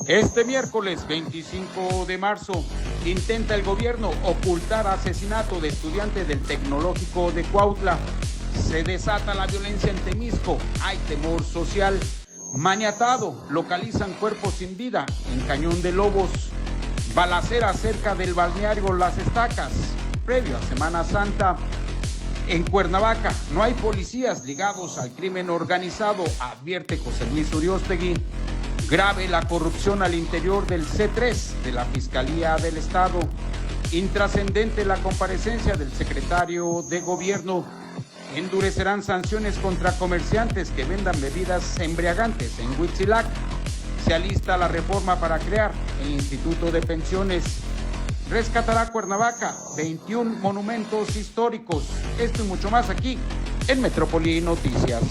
Este miércoles 25 de marzo intenta el gobierno ocultar asesinato de estudiante del Tecnológico de Cuautla. Se desata la violencia en Temisco, hay temor social. Maniatado, localizan cuerpos sin vida en Cañón de Lobos. Balacera cerca del balneario Las Estacas, previo a Semana Santa. En Cuernavaca no hay policías ligados al crimen organizado, advierte José Luis Uriostegui. Grave la corrupción al interior del C3 de la Fiscalía del Estado. Intrascendente la comparecencia del secretario de Gobierno. Endurecerán sanciones contra comerciantes que vendan bebidas embriagantes en Huitzilac. Se alista la reforma para crear el Instituto de Pensiones. Rescatará Cuernavaca 21 monumentos históricos. Esto y mucho más aquí en Metrópoli Noticias.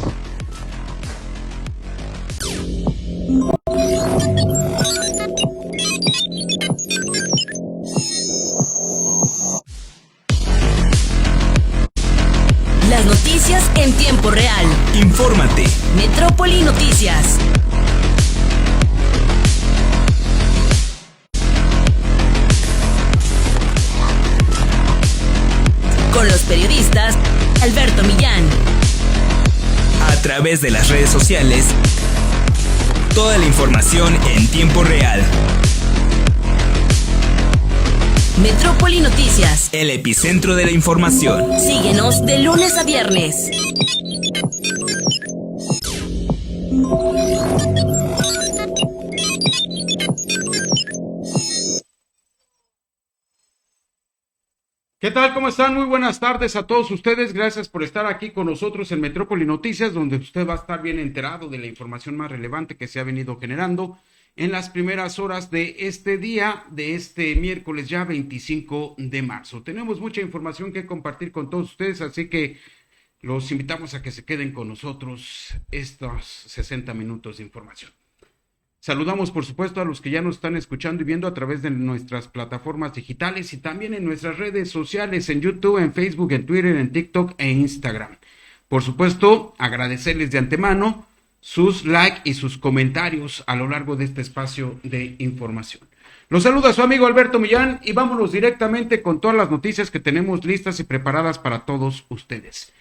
Las noticias en tiempo real. Infórmate. Metrópoli Noticias. Con los periodistas Alberto Millán. A través de las redes sociales, toda la información en tiempo real. Metrópoli Noticias. El epicentro de la información. Síguenos de lunes a viernes. ¿Qué tal? ¿Cómo están? Muy buenas tardes a todos ustedes. Gracias por estar aquí con nosotros en Metrópoli Noticias, donde usted va a estar bien enterado de la información más relevante que se ha venido generando en las primeras horas de este día, de este miércoles ya 25 de marzo. Tenemos mucha información que compartir con todos ustedes, así que los invitamos a que se queden con nosotros estos 60 minutos de información. Saludamos, por supuesto, a los que ya nos están escuchando y viendo a través de nuestras plataformas digitales y también en nuestras redes sociales, en YouTube, en Facebook, en Twitter, en TikTok e Instagram. Por supuesto, agradecerles de antemano sus likes y sus comentarios a lo largo de este espacio de información. Los saluda su amigo Alberto Millán y vámonos directamente con todas las noticias que tenemos listas y preparadas para todos ustedes.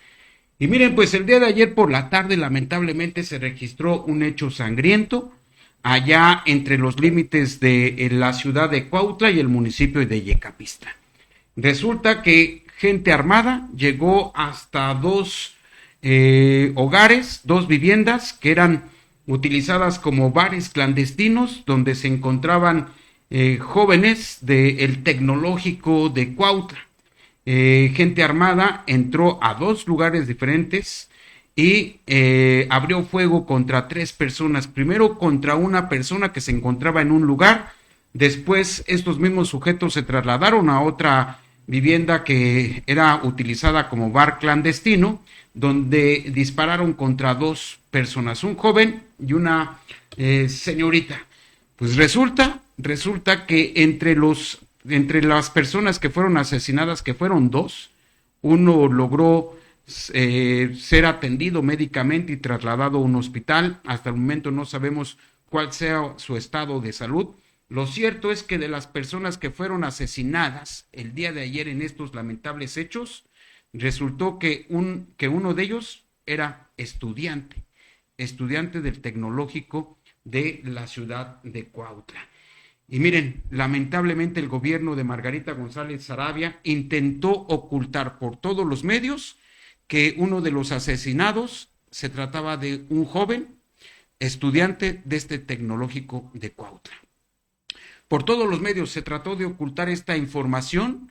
Y miren, pues el día de ayer por la tarde lamentablemente se registró un hecho sangriento allá entre los límites de la ciudad de Cuautla y el municipio de Yecapistla. Resulta que gente armada llegó hasta dos hogares, dos viviendas que eran utilizadas como bares clandestinos donde se encontraban jóvenes del Tecnológico de Cuautla. Gente armada entró a dos lugares diferentes y abrió fuego contra tres personas, primero contra una persona que se encontraba en un lugar, después estos mismos sujetos se trasladaron a otra vivienda que era utilizada como bar clandestino, donde dispararon contra dos personas, un joven y una señorita. Pues resulta que entre las personas que fueron asesinadas, que fueron dos, uno logró ser atendido médicamente y trasladado a un hospital. Hasta el momento no sabemos cuál sea su estado de salud. Lo cierto es que de las personas que fueron asesinadas el día de ayer en estos lamentables hechos, resultó que uno de ellos era estudiante del Tecnológico de la ciudad de Cuautla. Y miren, lamentablemente el gobierno de Margarita González Saravia intentó ocultar por todos los medios que uno de los asesinados se trataba de un joven estudiante de este Tecnológico de Cuautla. Por todos los medios se trató de ocultar esta información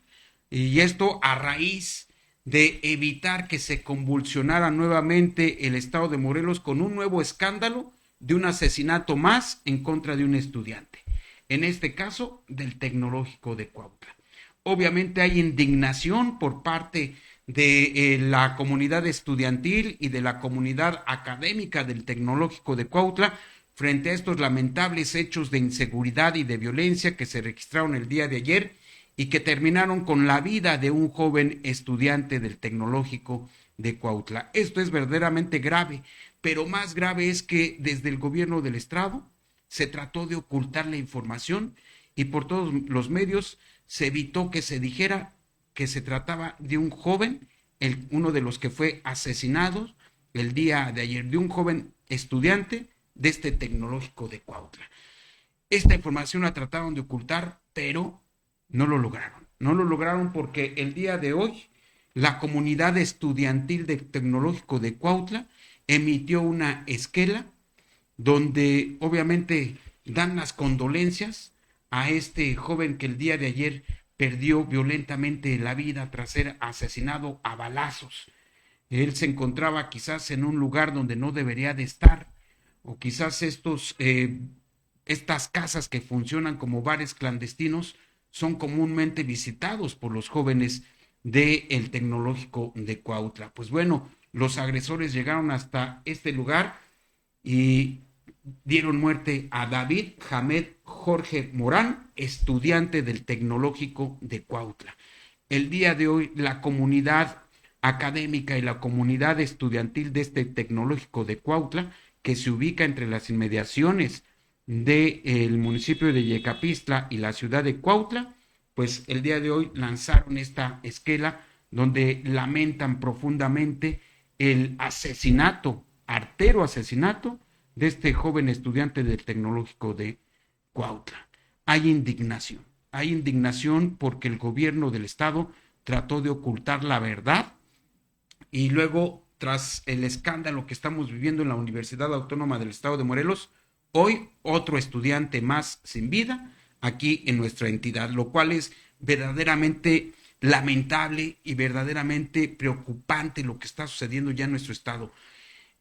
y esto a raíz de evitar que se convulsionara nuevamente el estado de Morelos con un nuevo escándalo de un asesinato más en contra de un estudiante, en este caso del Tecnológico de Cuautla. Obviamente hay indignación por parte de la comunidad estudiantil y de la comunidad académica del Tecnológico de Cuautla frente a estos lamentables hechos de inseguridad y de violencia que se registraron el día de ayer y que terminaron con la vida de un joven estudiante del Tecnológico de Cuautla. Esto es verdaderamente grave, pero más grave es que desde el gobierno del estado se trató de ocultar la información y por todos los medios se evitó que se dijera que se trataba de un joven, uno de los que fue asesinado el día de ayer, de un joven estudiante de este tecnológico de Cuautla. Esta información la trataron de ocultar, pero no lo lograron. No lo lograron porque el día de hoy la comunidad estudiantil del tecnológico de Cuautla emitió una esquela donde obviamente dan las condolencias a este joven que el día de ayer perdió violentamente la vida tras ser asesinado a balazos. Él se encontraba quizás en un lugar donde no debería de estar, o quizás estas casas que funcionan como bares clandestinos son comúnmente visitados por los jóvenes del tecnológico de Cuautla. Pues bueno, los agresores llegaron hasta este lugar y dieron muerte a David Hamed Jorge Morán, estudiante del tecnológico de Cuautla. El día de hoy la comunidad académica y la comunidad estudiantil de este tecnológico de Cuautla, que se ubica entre las inmediaciones del municipio de Yecapistla y la ciudad de Cuautla, pues el día de hoy lanzaron esta esquela donde lamentan profundamente el asesinato, artero asesinato de este joven estudiante del tecnológico de Cuautla. Hay indignación porque el gobierno del estado trató de ocultar la verdad y luego, tras el escándalo que estamos viviendo en la Universidad Autónoma del Estado de Morelos, hoy otro estudiante más sin vida aquí en nuestra entidad, lo cual es verdaderamente lamentable y verdaderamente preocupante lo que está sucediendo ya en nuestro estado.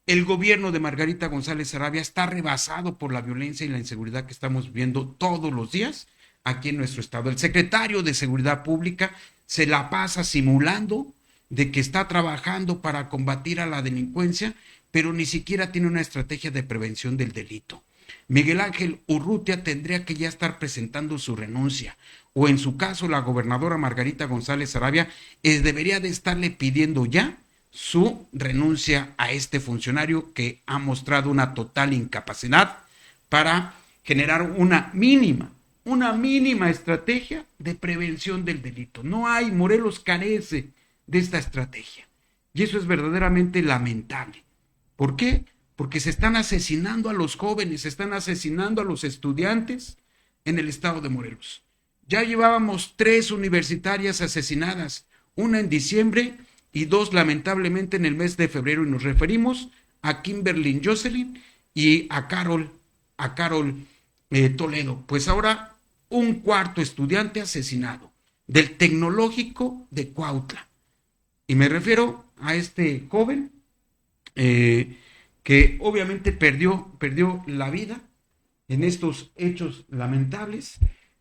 El gobierno de Margarita González Sarabia está rebasado por la violencia y la inseguridad que estamos viviendo todos los días aquí en nuestro estado. El secretario de Seguridad Pública se la pasa simulando de que está trabajando para combatir a la delincuencia, pero ni siquiera tiene una estrategia de prevención del delito. Miguel Ángel Urrutia tendría que ya estar presentando su renuncia, o en su caso la gobernadora Margarita González Sarabia debería de estarle pidiendo ya su renuncia a este funcionario que ha mostrado una total incapacidad para generar una mínima estrategia de prevención del delito. No hay, Morelos carece de esta estrategia y eso es verdaderamente lamentable. ¿Por qué? Porque se están asesinando a los jóvenes, se están asesinando a los estudiantes en el estado de Morelos. Ya llevábamos 3 universitarias asesinadas, una en diciembre y 2 lamentablemente en el mes de febrero, y nos referimos a Kimberly Jocelyn y a Carol Toledo. Pues ahora un 4º estudiante asesinado del tecnológico de Cuautla. Y me refiero a este joven que obviamente perdió la vida en estos hechos lamentables.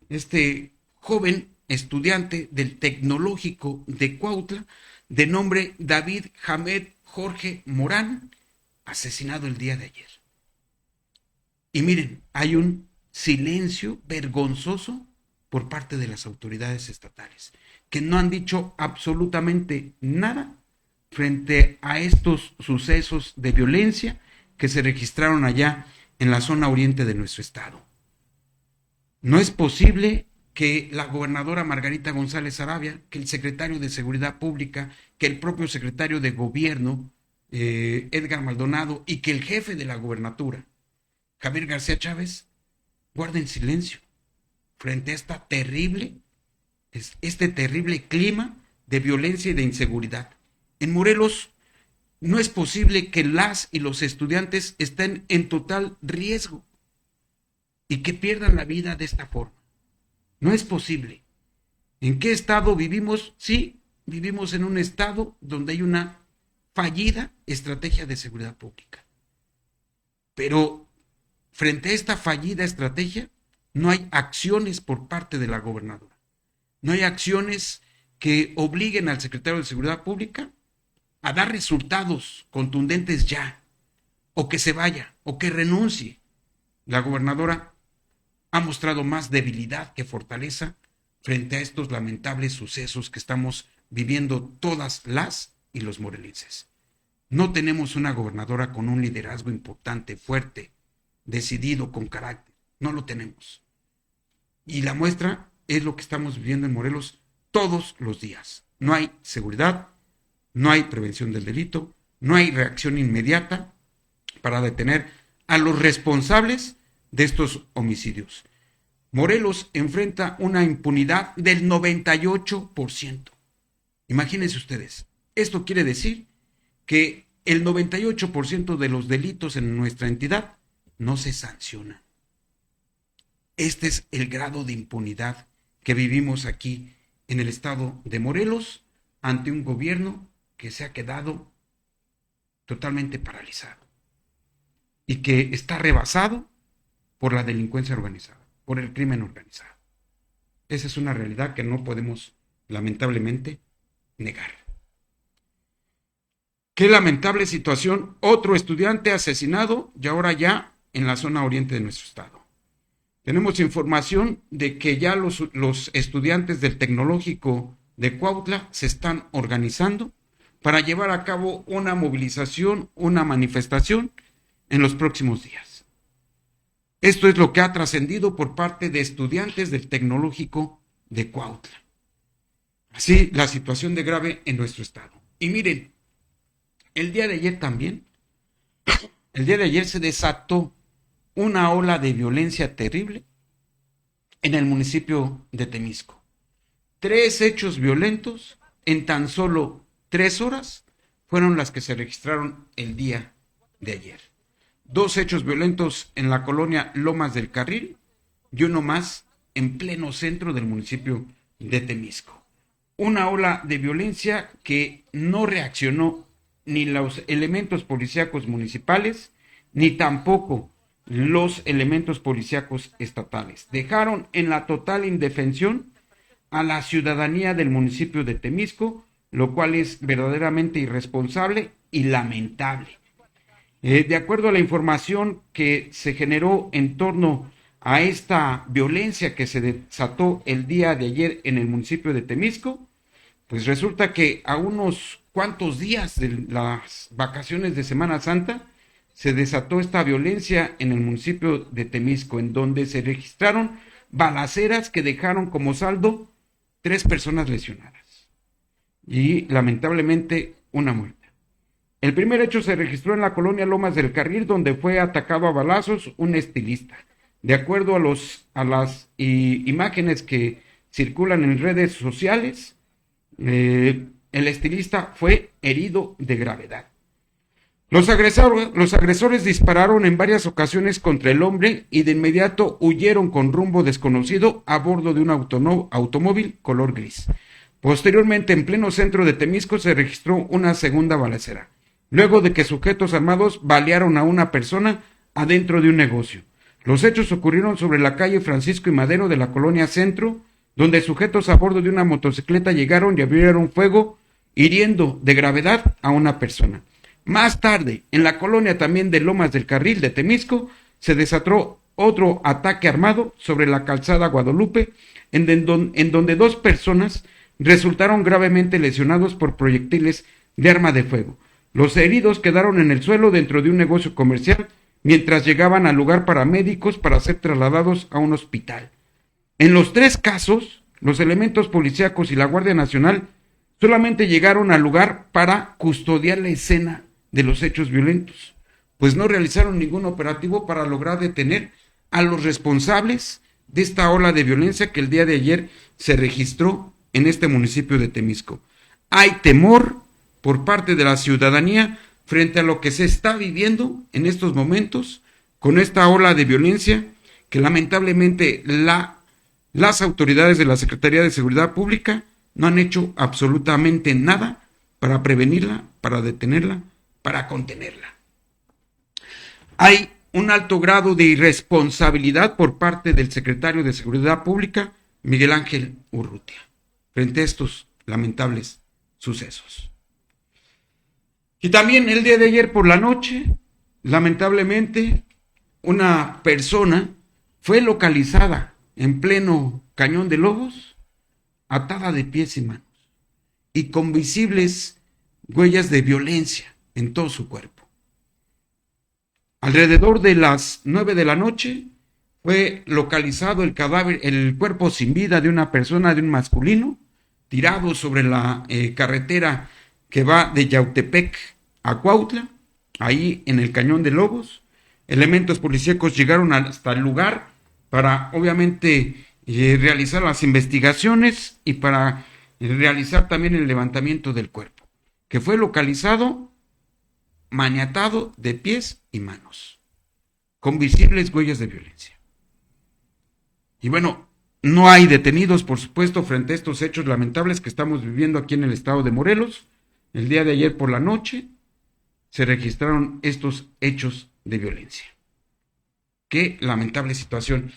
Este joven estudiante del tecnológico de Cuautla, de nombre David Hamed Jorge Morán, asesinado el día de ayer. Y miren, hay un silencio vergonzoso por parte de las autoridades estatales, que no han dicho absolutamente nada frente a estos sucesos de violencia que se registraron allá en la zona oriente de nuestro estado. No es posible que la gobernadora Margarita González Sarabia, que el secretario de Seguridad Pública, que el propio secretario de Gobierno, Edgar Maldonado, y que el jefe de la gobernatura, Javier García Chávez, guarden silencio frente a este terrible clima de violencia y de inseguridad. En Morelos no es posible que las y los estudiantes estén en total riesgo y que pierdan la vida de esta forma. No es posible. ¿En qué estado vivimos? Sí, vivimos en un estado donde hay una fallida estrategia de seguridad pública. Pero frente a esta fallida estrategia, no hay acciones por parte de la gobernadora. No hay acciones que obliguen al secretario de Seguridad Pública a dar resultados contundentes ya, o que se vaya, o que renuncie. La gobernadora ha mostrado más debilidad que fortaleza frente a estos lamentables sucesos que estamos viviendo todas las y los morelenses. No tenemos una gobernadora con un liderazgo importante, fuerte, decidido, con carácter. No lo tenemos. Y la muestra es lo que estamos viviendo en Morelos todos los días. No hay seguridad, no hay prevención del delito, no hay reacción inmediata para detener a los responsables de estos homicidios. Morelos enfrenta una impunidad del 98%. Imagínense ustedes, esto quiere decir que el 98% de los delitos en nuestra entidad no se sancionan. Este es el grado de impunidad que vivimos aquí en el estado de Morelos ante un gobierno que se ha quedado totalmente paralizado y que está rebasado por la delincuencia organizada, por el crimen organizado. Esa es una realidad que no podemos, lamentablemente, negar. Qué lamentable situación, otro estudiante asesinado y ahora ya en la zona oriente de nuestro estado. Tenemos información de que ya los estudiantes del Tecnológico de Cuautla se están organizando para llevar a cabo una movilización, una manifestación en los próximos días. Esto es lo que ha trascendido por parte de estudiantes del Tecnológico de Cuautla. Así la situación de grave en nuestro estado. Y miren, el día de ayer se desató una ola de violencia terrible en el municipio de Temisco. 3 hechos violentos en tan solo 3 horas fueron las que se registraron el día de ayer. 2 hechos violentos en la colonia Lomas del Carril y uno más en pleno centro del municipio de Temisco. Una ola de violencia que no reaccionó ni los elementos policíacos municipales, ni tampoco los elementos policíacos estatales. Dejaron en la total indefensión a la ciudadanía del municipio de Temisco, lo cual es verdaderamente irresponsable y lamentable. De acuerdo a la información que se generó en torno a esta violencia que se desató el día de ayer en el municipio de Temisco, pues resulta que a unos cuantos días de las vacaciones de Semana Santa se desató esta violencia en el municipio de Temisco, en donde se registraron balaceras que dejaron como saldo 3 personas lesionadas y lamentablemente una muerte. El primer hecho se registró en la colonia Lomas del Carril, donde fue atacado a balazos un estilista. De acuerdo a las imágenes que circulan en redes sociales, el estilista fue herido de gravedad. Los agresores dispararon en varias ocasiones contra el hombre y de inmediato huyeron con rumbo desconocido a bordo de un automóvil color gris. Posteriormente, en pleno centro de Temisco, se registró una segunda balacera, luego de que sujetos armados balearon a una persona adentro de un negocio. Los hechos ocurrieron sobre la calle Francisco y Madero de la colonia Centro, donde sujetos a bordo de una motocicleta llegaron y abrieron fuego, hiriendo de gravedad a una persona. Más tarde, en la colonia también de Lomas del Carril de Temisco, se desató otro ataque armado sobre la calzada Guadalupe, en donde 2 personas resultaron gravemente lesionados por proyectiles de arma de fuego. Los heridos quedaron en el suelo dentro de un negocio comercial, mientras llegaban al lugar paramédicos para ser trasladados a un hospital. En los 3 casos, los elementos policíacos y la Guardia Nacional solamente llegaron al lugar para custodiar la escena de los hechos violentos, pues no realizaron ningún operativo para lograr detener a los responsables de esta ola de violencia que el día de ayer se registró en este municipio de Temisco. Hay temor por parte de la ciudadanía frente a lo que se está viviendo en estos momentos con esta ola de violencia que lamentablemente las autoridades de la Secretaría de Seguridad Pública no han hecho absolutamente nada para prevenirla, para detenerla, para contenerla. Hay un alto grado de irresponsabilidad por parte del secretario de Seguridad Pública, Miguel Ángel Urrutia, frente a estos lamentables sucesos. Y también el día de ayer por la noche, lamentablemente, una persona fue localizada en pleno Cañón de Lobos, atada de pies y manos, y con visibles huellas de violencia en todo su cuerpo. Alrededor de las 9 de la noche fue localizado el cadáver, el cuerpo sin vida de una persona, de un masculino, tirado sobre la carretera que va de Yautepec a Cuautla, ahí en el Cañón de Lobos. Elementos policíacos llegaron hasta el lugar para, obviamente, realizar las investigaciones y para realizar también el levantamiento del cuerpo, que fue localizado maniatado de pies y manos, con visibles huellas de violencia. Y bueno, no hay detenidos, por supuesto, frente a estos hechos lamentables que estamos viviendo aquí en el estado de Morelos. El día de ayer por la noche se registraron estos hechos de violencia. Qué lamentable situación.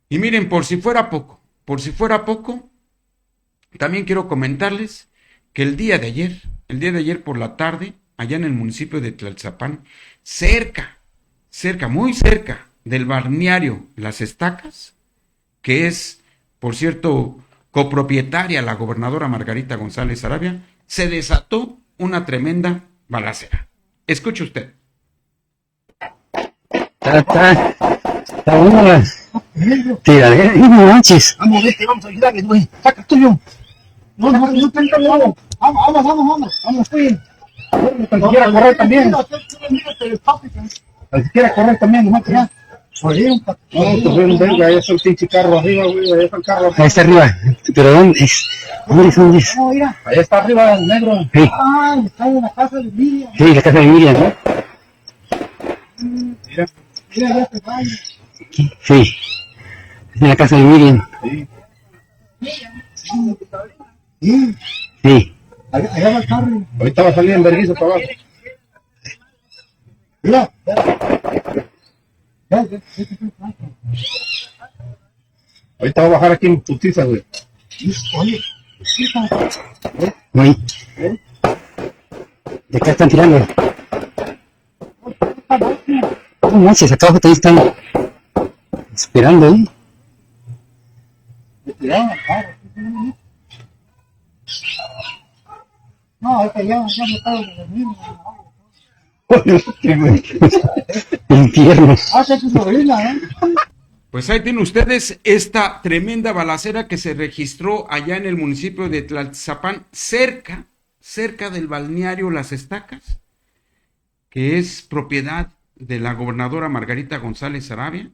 Y miren, por si fuera poco, también quiero comentarles que el día de ayer por la tarde, allá en el municipio de Tlaltzapán, muy cerca del balneario Las Estacas, que es, por cierto, copropietaria la gobernadora Margarita González Sarabia, se desató una tremenda balacera. Escuche usted. Está bueno la tiradera. No manches. Vamos, vete, vamos a ayudarle, güey. Saca tuyo. No, vamos. Vamos, güey. Tan siquiera correr también. Tan siquiera correr también, nomás que ya. No, pues venga, ahí está el pinche carro arriba, güey. Ahí está el carro. Ahí está arriba. ¿Pero dónde es? ¿Dónde es? No, mira. Ahí está arriba, el negro. Sí. Ah, está en la casa de Miriam. Sí, la casa de Miriam, ¿no? Mira, ya te vaya. Sí. Es en la casa de Miriam. Sí. Sí. Allá va el carro. Ahorita va a salir en vergüenza para abajo. Mira. Ahorita va a bajar aquí en putiza, güey. Oye, Güey. De acá están tirando. No manches, acá abajo también están esperando, ¿eh? no, es que ya me estaba dormiendo. El infierno. Hace tu sobrina, ¿eh? Pues ahí tienen ustedes esta tremenda balacera que se registró allá en el municipio de Tlaltzapán, cerca del balneario Las Estacas, que es propiedad de la gobernadora Margarita González Sarabia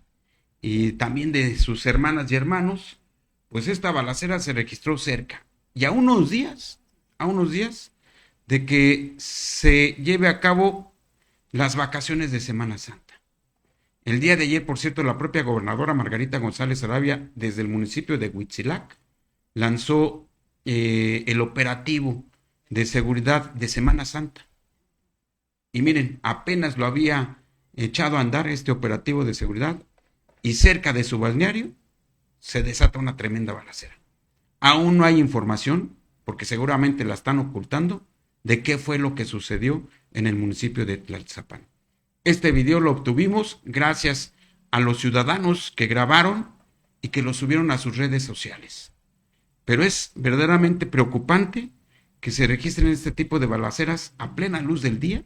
y también de sus hermanas y hermanos. Pues esta balacera se registró cerca y a unos días de que se lleve a cabo las vacaciones de Semana Santa. El día de ayer, por cierto, la propia gobernadora Margarita González Sarabia, desde el municipio de Huitzilac, lanzó el operativo de seguridad de Semana Santa. Y miren, apenas lo había echado a andar este operativo de seguridad y cerca de su balneario se desata una tremenda balacera. Aún no hay información, porque seguramente la están ocultando, de qué fue lo que sucedió en el municipio de Tlaltzapán. Este video lo obtuvimos gracias a los ciudadanos que grabaron y que lo subieron a sus redes sociales. Pero es verdaderamente preocupante que se registren este tipo de balaceras a plena luz del día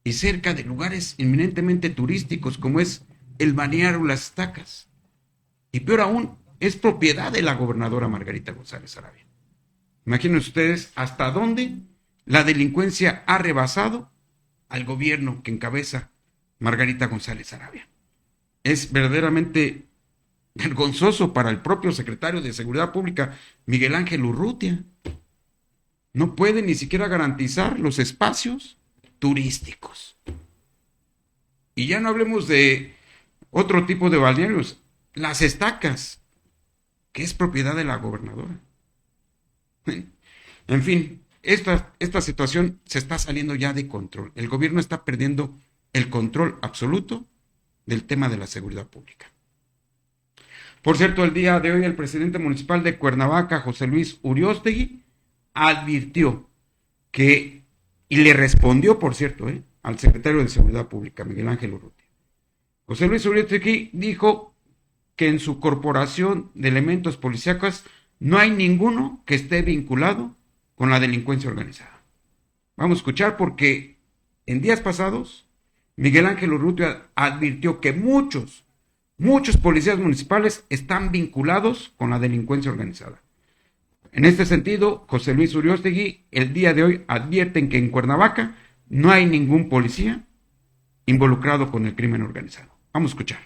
y cerca de lugares eminentemente turísticos como es el balneario Las Estacas. Y peor aún, es propiedad de la gobernadora Margarita González Sarabia. Imaginen ustedes hasta dónde la delincuencia ha rebasado al gobierno que encabeza Margarita González Sarabia. Es verdaderamente vergonzoso para el propio secretario de Seguridad Pública, Miguel Ángel Urrutia. No puede ni siquiera garantizar los espacios turísticos. Y ya no hablemos de otro tipo de balnearios, Las Estacas, que es propiedad de la gobernadora. En fin, esta situación se está saliendo ya de control. El gobierno está perdiendo el control absoluto del tema de la seguridad pública. Por cierto, el día de hoy el presidente municipal de Cuernavaca, José Luis Uriostegui, advirtió que, y le respondió, por cierto, al secretario de Seguridad Pública, Miguel Ángel Urrutia. José Luis Uriostegui dijo que en su corporación de elementos policíacos no hay ninguno que esté vinculado con la delincuencia organizada. Vamos a escuchar porque en días pasados Miguel Ángel Urrutia advirtió que muchos Muchos policías municipales están vinculados con la delincuencia organizada. En este sentido, José Luis Uriostegui el día de hoy advierten que en Cuernavaca no hay ningún policía involucrado con el crimen organizado. Vamos a escuchar.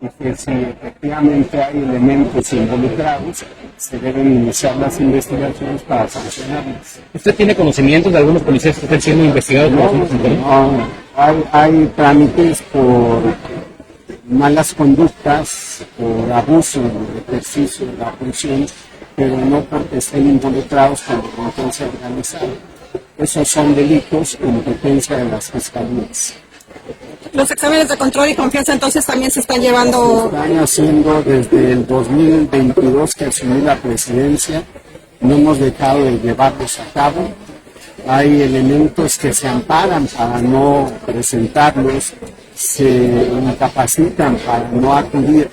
Y que si efectivamente hay elementos involucrados, se deben iniciar las investigaciones para sancionarlos. ¿Usted tiene conocimientos de algunos policías que están siendo investigados por asuntos internos? No, hay trámites por malas conductas, por abuso del ejercicio de la función, pero no porque estén involucrados con delincuencia organizada. Esos son delitos competencia de las fiscalías. Los exámenes de control y confianza entonces también se están llevando. Se están haciendo desde el 2022 que asumí la presidencia, no hemos dejado de llevarlos a cabo. Hay elementos que se amparan para no presentarlos, se incapacitan para no acudir,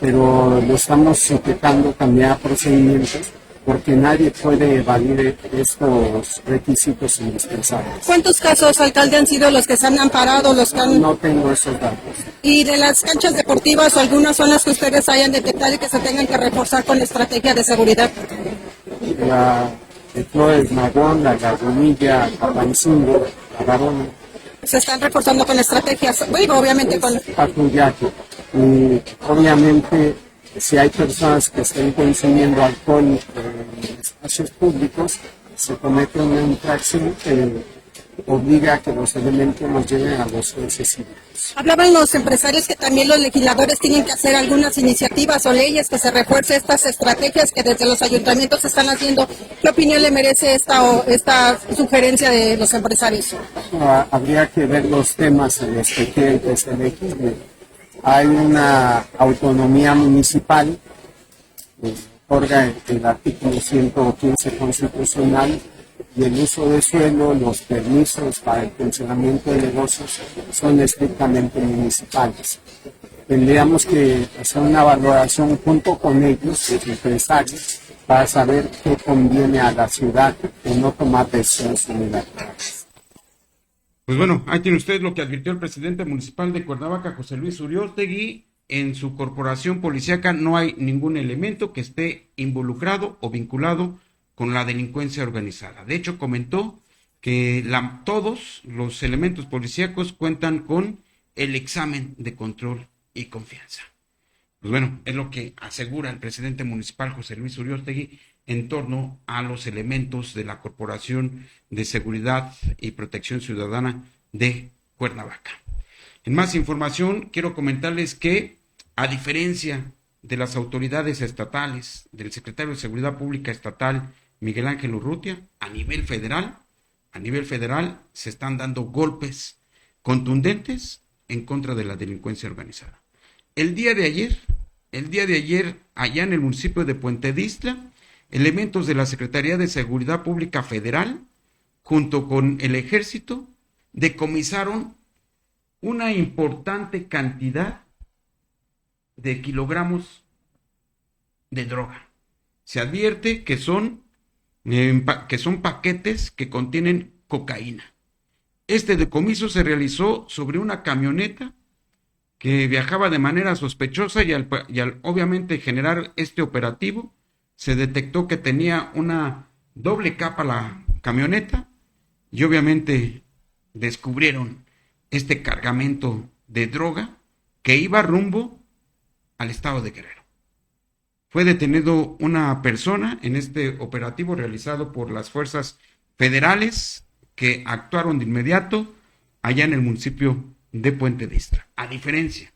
pero lo estamos sujetando también a procedimientos porque nadie puede evadir estos requisitos indispensables. ¿Cuántos casos, alcalde, han sido los que se han amparado, los que han... No tengo esos datos. Y de las canchas deportivas o algunas zonas que ustedes hayan detectado y que se tengan que reforzar con la estrategia de seguridad? El Flores Magón, la Lagunilla, Capancingo, la Barona. Se están reforzando con estrategias, bueno, obviamente con... Patrullaje. Y obviamente, si hay personas que estén consumiendo alcohol en espacios públicos, se comete una infracción que obliga a que los elementos los lleven a los jueces civiles. Hablaban los empresarios que también los legisladores tienen que hacer algunas iniciativas o leyes que se refuerce estas estrategias que desde los ayuntamientos se están haciendo. ¿Qué opinión le merece esta sugerencia de los empresarios? Habría que ver los temas en los que quieren que se legisle. Hay una autonomía municipal, otorga el artículo 115 constitucional, y el uso de suelo, los permisos para el funcionamiento de negocios son estrictamente municipales. Tendríamos que hacer una valoración junto con ellos, los empresarios, para saber qué conviene a la ciudad y no tomar decisiones unilaterales. Pues bueno, ahí tiene usted lo que advirtió el presidente municipal de Cuernavaca, José Luis Uriostegui. En su corporación policíaca no hay ningún elemento que esté involucrado o vinculado con la delincuencia organizada. De hecho, comentó que todos los elementos policíacos cuentan con el examen de control y confianza. Pues bueno, es lo que asegura el presidente municipal José Luis Uriostegui en torno a los elementos de la Corporación de Seguridad y Protección Ciudadana de Cuernavaca. En más información, quiero comentarles que, a diferencia de las autoridades estatales, del secretario de Seguridad Pública Estatal, Miguel Ángel Urrutia, a nivel federal se están dando golpes contundentes en contra de la delincuencia organizada. El día de ayer, allá en el municipio de Puente de Ixtla, elementos de la Secretaría de Seguridad Pública Federal, junto con el Ejército, decomisaron una importante cantidad de kilogramos de droga. Se advierte que son paquetes que contienen cocaína. Este decomiso se realizó sobre una camioneta que viajaba de manera sospechosa y al obviamente generar este operativo, se detectó que tenía una doble capa la camioneta y obviamente descubrieron este cargamento de droga que iba rumbo al estado de Guerrero. Fue detenido una persona en este operativo realizado por las fuerzas federales que actuaron de inmediato allá en el municipio de Puente de Ixtla. A diferencia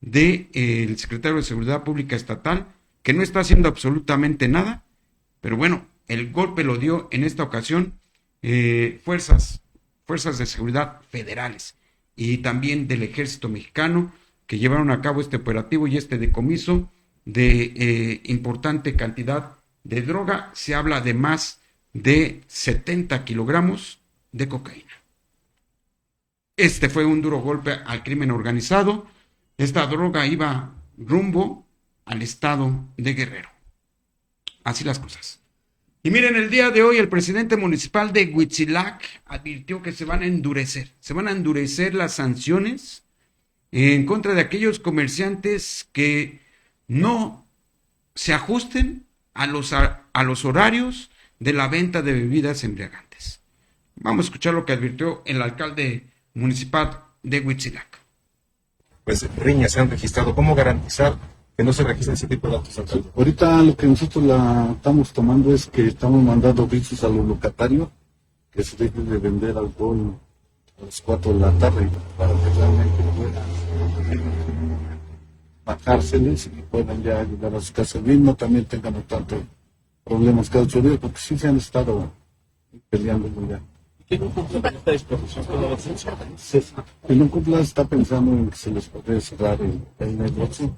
del secretario de Seguridad Pública Estatal, que no está haciendo absolutamente nada, pero bueno, el golpe lo dio en esta ocasión fuerzas de seguridad federales y también del Ejército Mexicano, que llevaron a cabo este operativo y este decomiso de importante cantidad de droga. Se habla de más de 70 kilogramos de cocaína. Este fue un duro golpe al crimen organizado. Esta droga iba rumbo al estado de Guerrero. Así las cosas. Y miren, el día de hoy el presidente municipal de Huitzilac advirtió que se van a endurecer las sanciones en contra de aquellos comerciantes que no se ajusten a los horarios de la venta de bebidas embriagantes. Vamos a escuchar lo que advirtió el alcalde municipal de Huitzilac. Pues riñas se han registrado. ¿Cómo garantizar que no se registren ese tipo de actos, alcalde? Ahorita lo que nosotros estamos tomando es que estamos mandando avisos a los locatarios que se deje de vender alcohol a las 4 de la tarde para que realmente puedan bajárseles y puedan ya ayudar a su casa mismo, también tengan tanto problemas cada 8 días, porque sí se han estado peleando muy bien. ¿Qué no cumple con esta disposición con la licencia? El no cumpla está pensando en que se les puede cerrar el negocio.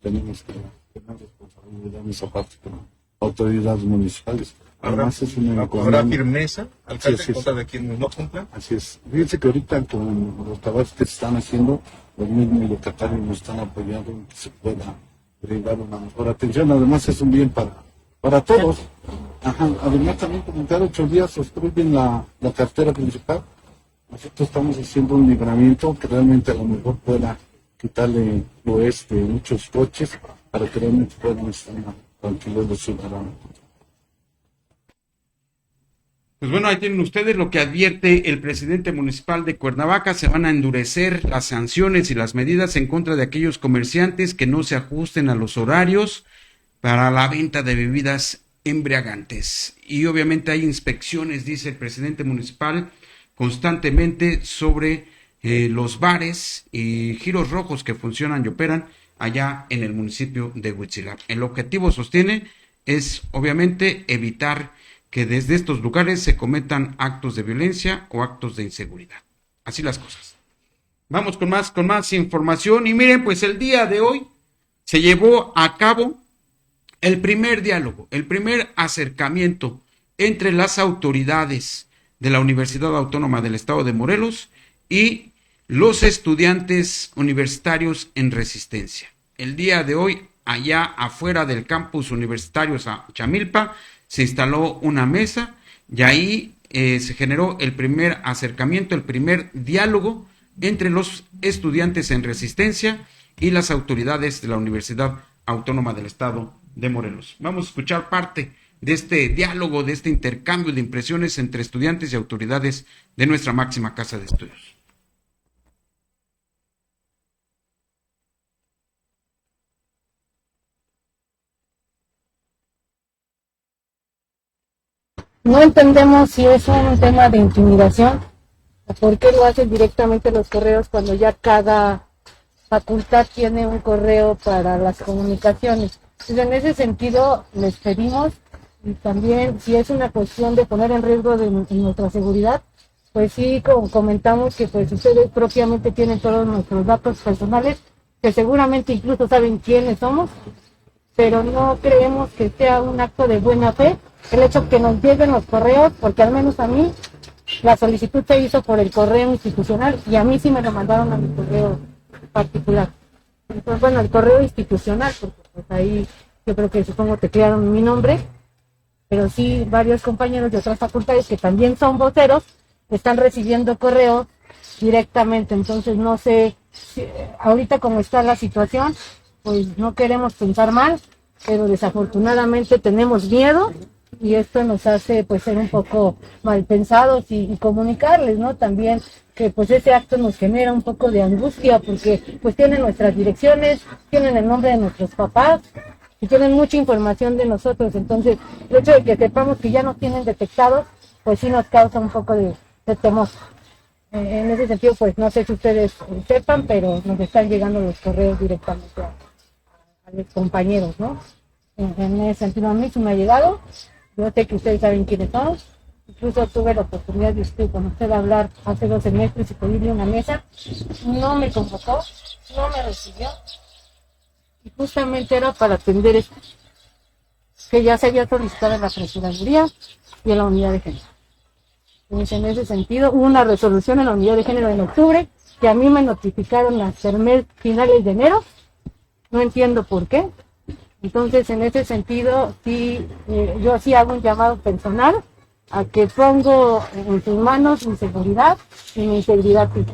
Tenemos que tener responsabilidad en esa parte con autoridades municipales. Además es una ¿Habrá firmeza, alcalde, sí, en contra de quienes no cumplan? Así es. Fíjense que ahorita con los trabajos que se están haciendo, los mismos locatarios nos están apoyando en que se pueda brindar una mejor atención. Además es un bien para todos. Ajá. Además también como cada 8 días obstruyen la carretera principal. Nosotros estamos haciendo un libramiento que realmente a lo mejor pueda quitarle muchos coches para que realmente puedan estar tranquilos los ciudadanos. Pues bueno, ahí tienen ustedes lo que advierte el presidente municipal de Cuernavaca. Se van a endurecer las sanciones y las medidas en contra de aquellos comerciantes que no se ajusten a los horarios para la venta de bebidas embriagantes. Y obviamente hay inspecciones, dice el presidente municipal, constantemente sobre los bares y giros rojos que funcionan y operan allá en el municipio de Huitzilac. El objetivo, sostiene, es obviamente evitar que desde estos lugares se cometan actos de violencia o actos de inseguridad. Así las cosas. Vamos con más información. Y miren, pues el día de hoy se llevó a cabo el primer diálogo, el primer acercamiento entre las autoridades de la Universidad Autónoma del Estado de Morelos y los estudiantes universitarios en resistencia. El día de hoy, allá afuera del campus universitario Chamilpa, se instaló una mesa y ahí se generó el primer acercamiento, el primer diálogo entre los estudiantes en resistencia y las autoridades de la Universidad Autónoma del Estado de Morelos. Vamos a escuchar parte de este diálogo, de este intercambio de impresiones entre estudiantes y autoridades de nuestra máxima casa de estudios. No entendemos si es un tema de intimidación o por qué lo hacen directamente los correos cuando ya cada facultad tiene un correo para las comunicaciones. Entonces, en ese sentido, les pedimos, y también si es una cuestión de poner en riesgo de nuestra seguridad, pues sí comentamos que pues ustedes propiamente tienen todos nuestros datos personales, que seguramente incluso saben quiénes somos, pero no creemos que sea un acto de buena fe el hecho que nos lleguen los correos, porque al menos a mí la solicitud se hizo por el correo institucional y a mí sí me lo mandaron a mi correo particular. Entonces, bueno, el correo institucional, porque pues ahí yo creo que supongo que crearon mi nombre, pero sí varios compañeros de otras facultades que también son voceros están recibiendo correos directamente. Entonces no sé, ahorita como está la situación, pues no queremos pensar mal, pero desafortunadamente tenemos miedo y esto nos hace pues ser un poco mal pensados y comunicarles, ¿no? También que pues ese acto nos genera un poco de angustia porque pues tienen nuestras direcciones, tienen el nombre de nuestros papás y tienen mucha información de nosotros. Entonces el hecho de que sepamos que ya nos tienen detectados pues sí nos causa un poco de temor. En ese sentido pues no sé si ustedes sepan, pero nos están llegando los correos directamente a los compañeros, ¿no? En ese sentido a mí sí me ha llegado. Yo sé que ustedes saben quiénes son. Incluso tuve la oportunidad de conocer, hablar hace 2 semestres y pedirle una mesa. No me convocó, no me recibió. Y justamente era para atender esto, que ya se había solicitado en la Procuraduría y en la Unidad de Género. Entonces, en ese sentido, hubo una resolución en la Unidad de Género en octubre, que a mí me notificaron hasta el mes finales de enero. No entiendo por qué. Entonces, en ese sentido, sí, yo sí hago un llamado personal a que pongo en sus manos mi seguridad y mi integridad física.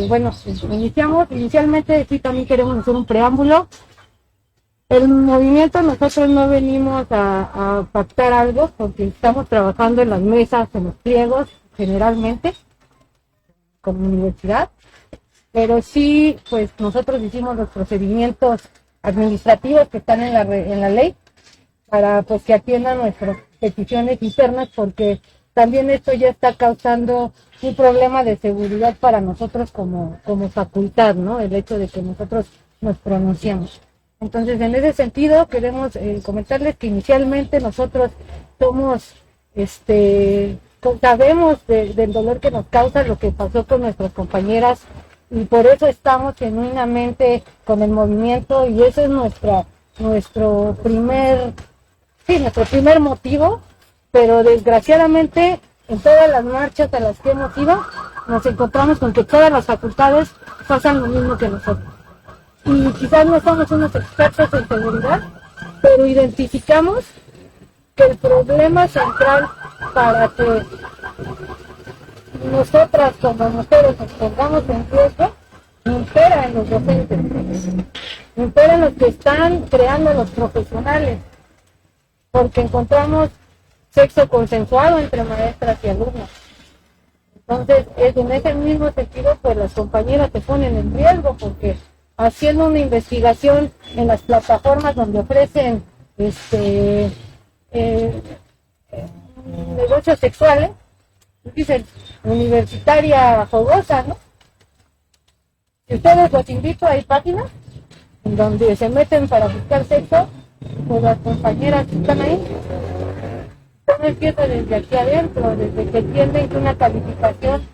Bueno, inicialmente sí también queremos hacer un preámbulo. El movimiento, nosotros no venimos a pactar algo, porque estamos trabajando en las mesas, en los pliegos, generalmente, como universidad, pero sí, pues nosotros hicimos los procedimientos administrativos que están en la ley, para pues que atiendan nuestras peticiones internas, porque también esto ya está causando un problema de seguridad para nosotros como facultad, ¿no? El hecho de que nosotros nos pronunciamos. Entonces, en ese sentido, queremos comentarles que inicialmente nosotros somos, sabemos del dolor que nos causa lo que pasó con nuestras compañeras, y por eso estamos genuinamente con el movimiento, y ese es nuestro primer motivo. Pero desgraciadamente en todas las marchas a las que hemos ido nos encontramos con que todas las facultades pasan lo mismo que nosotros. Y quizás no somos unos expertos en seguridad, pero identificamos que el problema central para que nosotras como mujeres nos pongamos en riesgo impera en los docentes, impera en los que están creando los profesionales, porque encontramos sexo consensuado entre maestras y alumnos. Entonces, en ese mismo sentido, pues las compañeras se ponen en riesgo, porque haciendo una investigación en las plataformas donde ofrecen negocios sexuales, dicen universitaria fogosa, ¿no? Si ustedes los invito, hay páginas en donde se meten para buscar sexo, pues las compañeras que están ahí, no empieza desde aquí adentro, desde que entienden que una calificación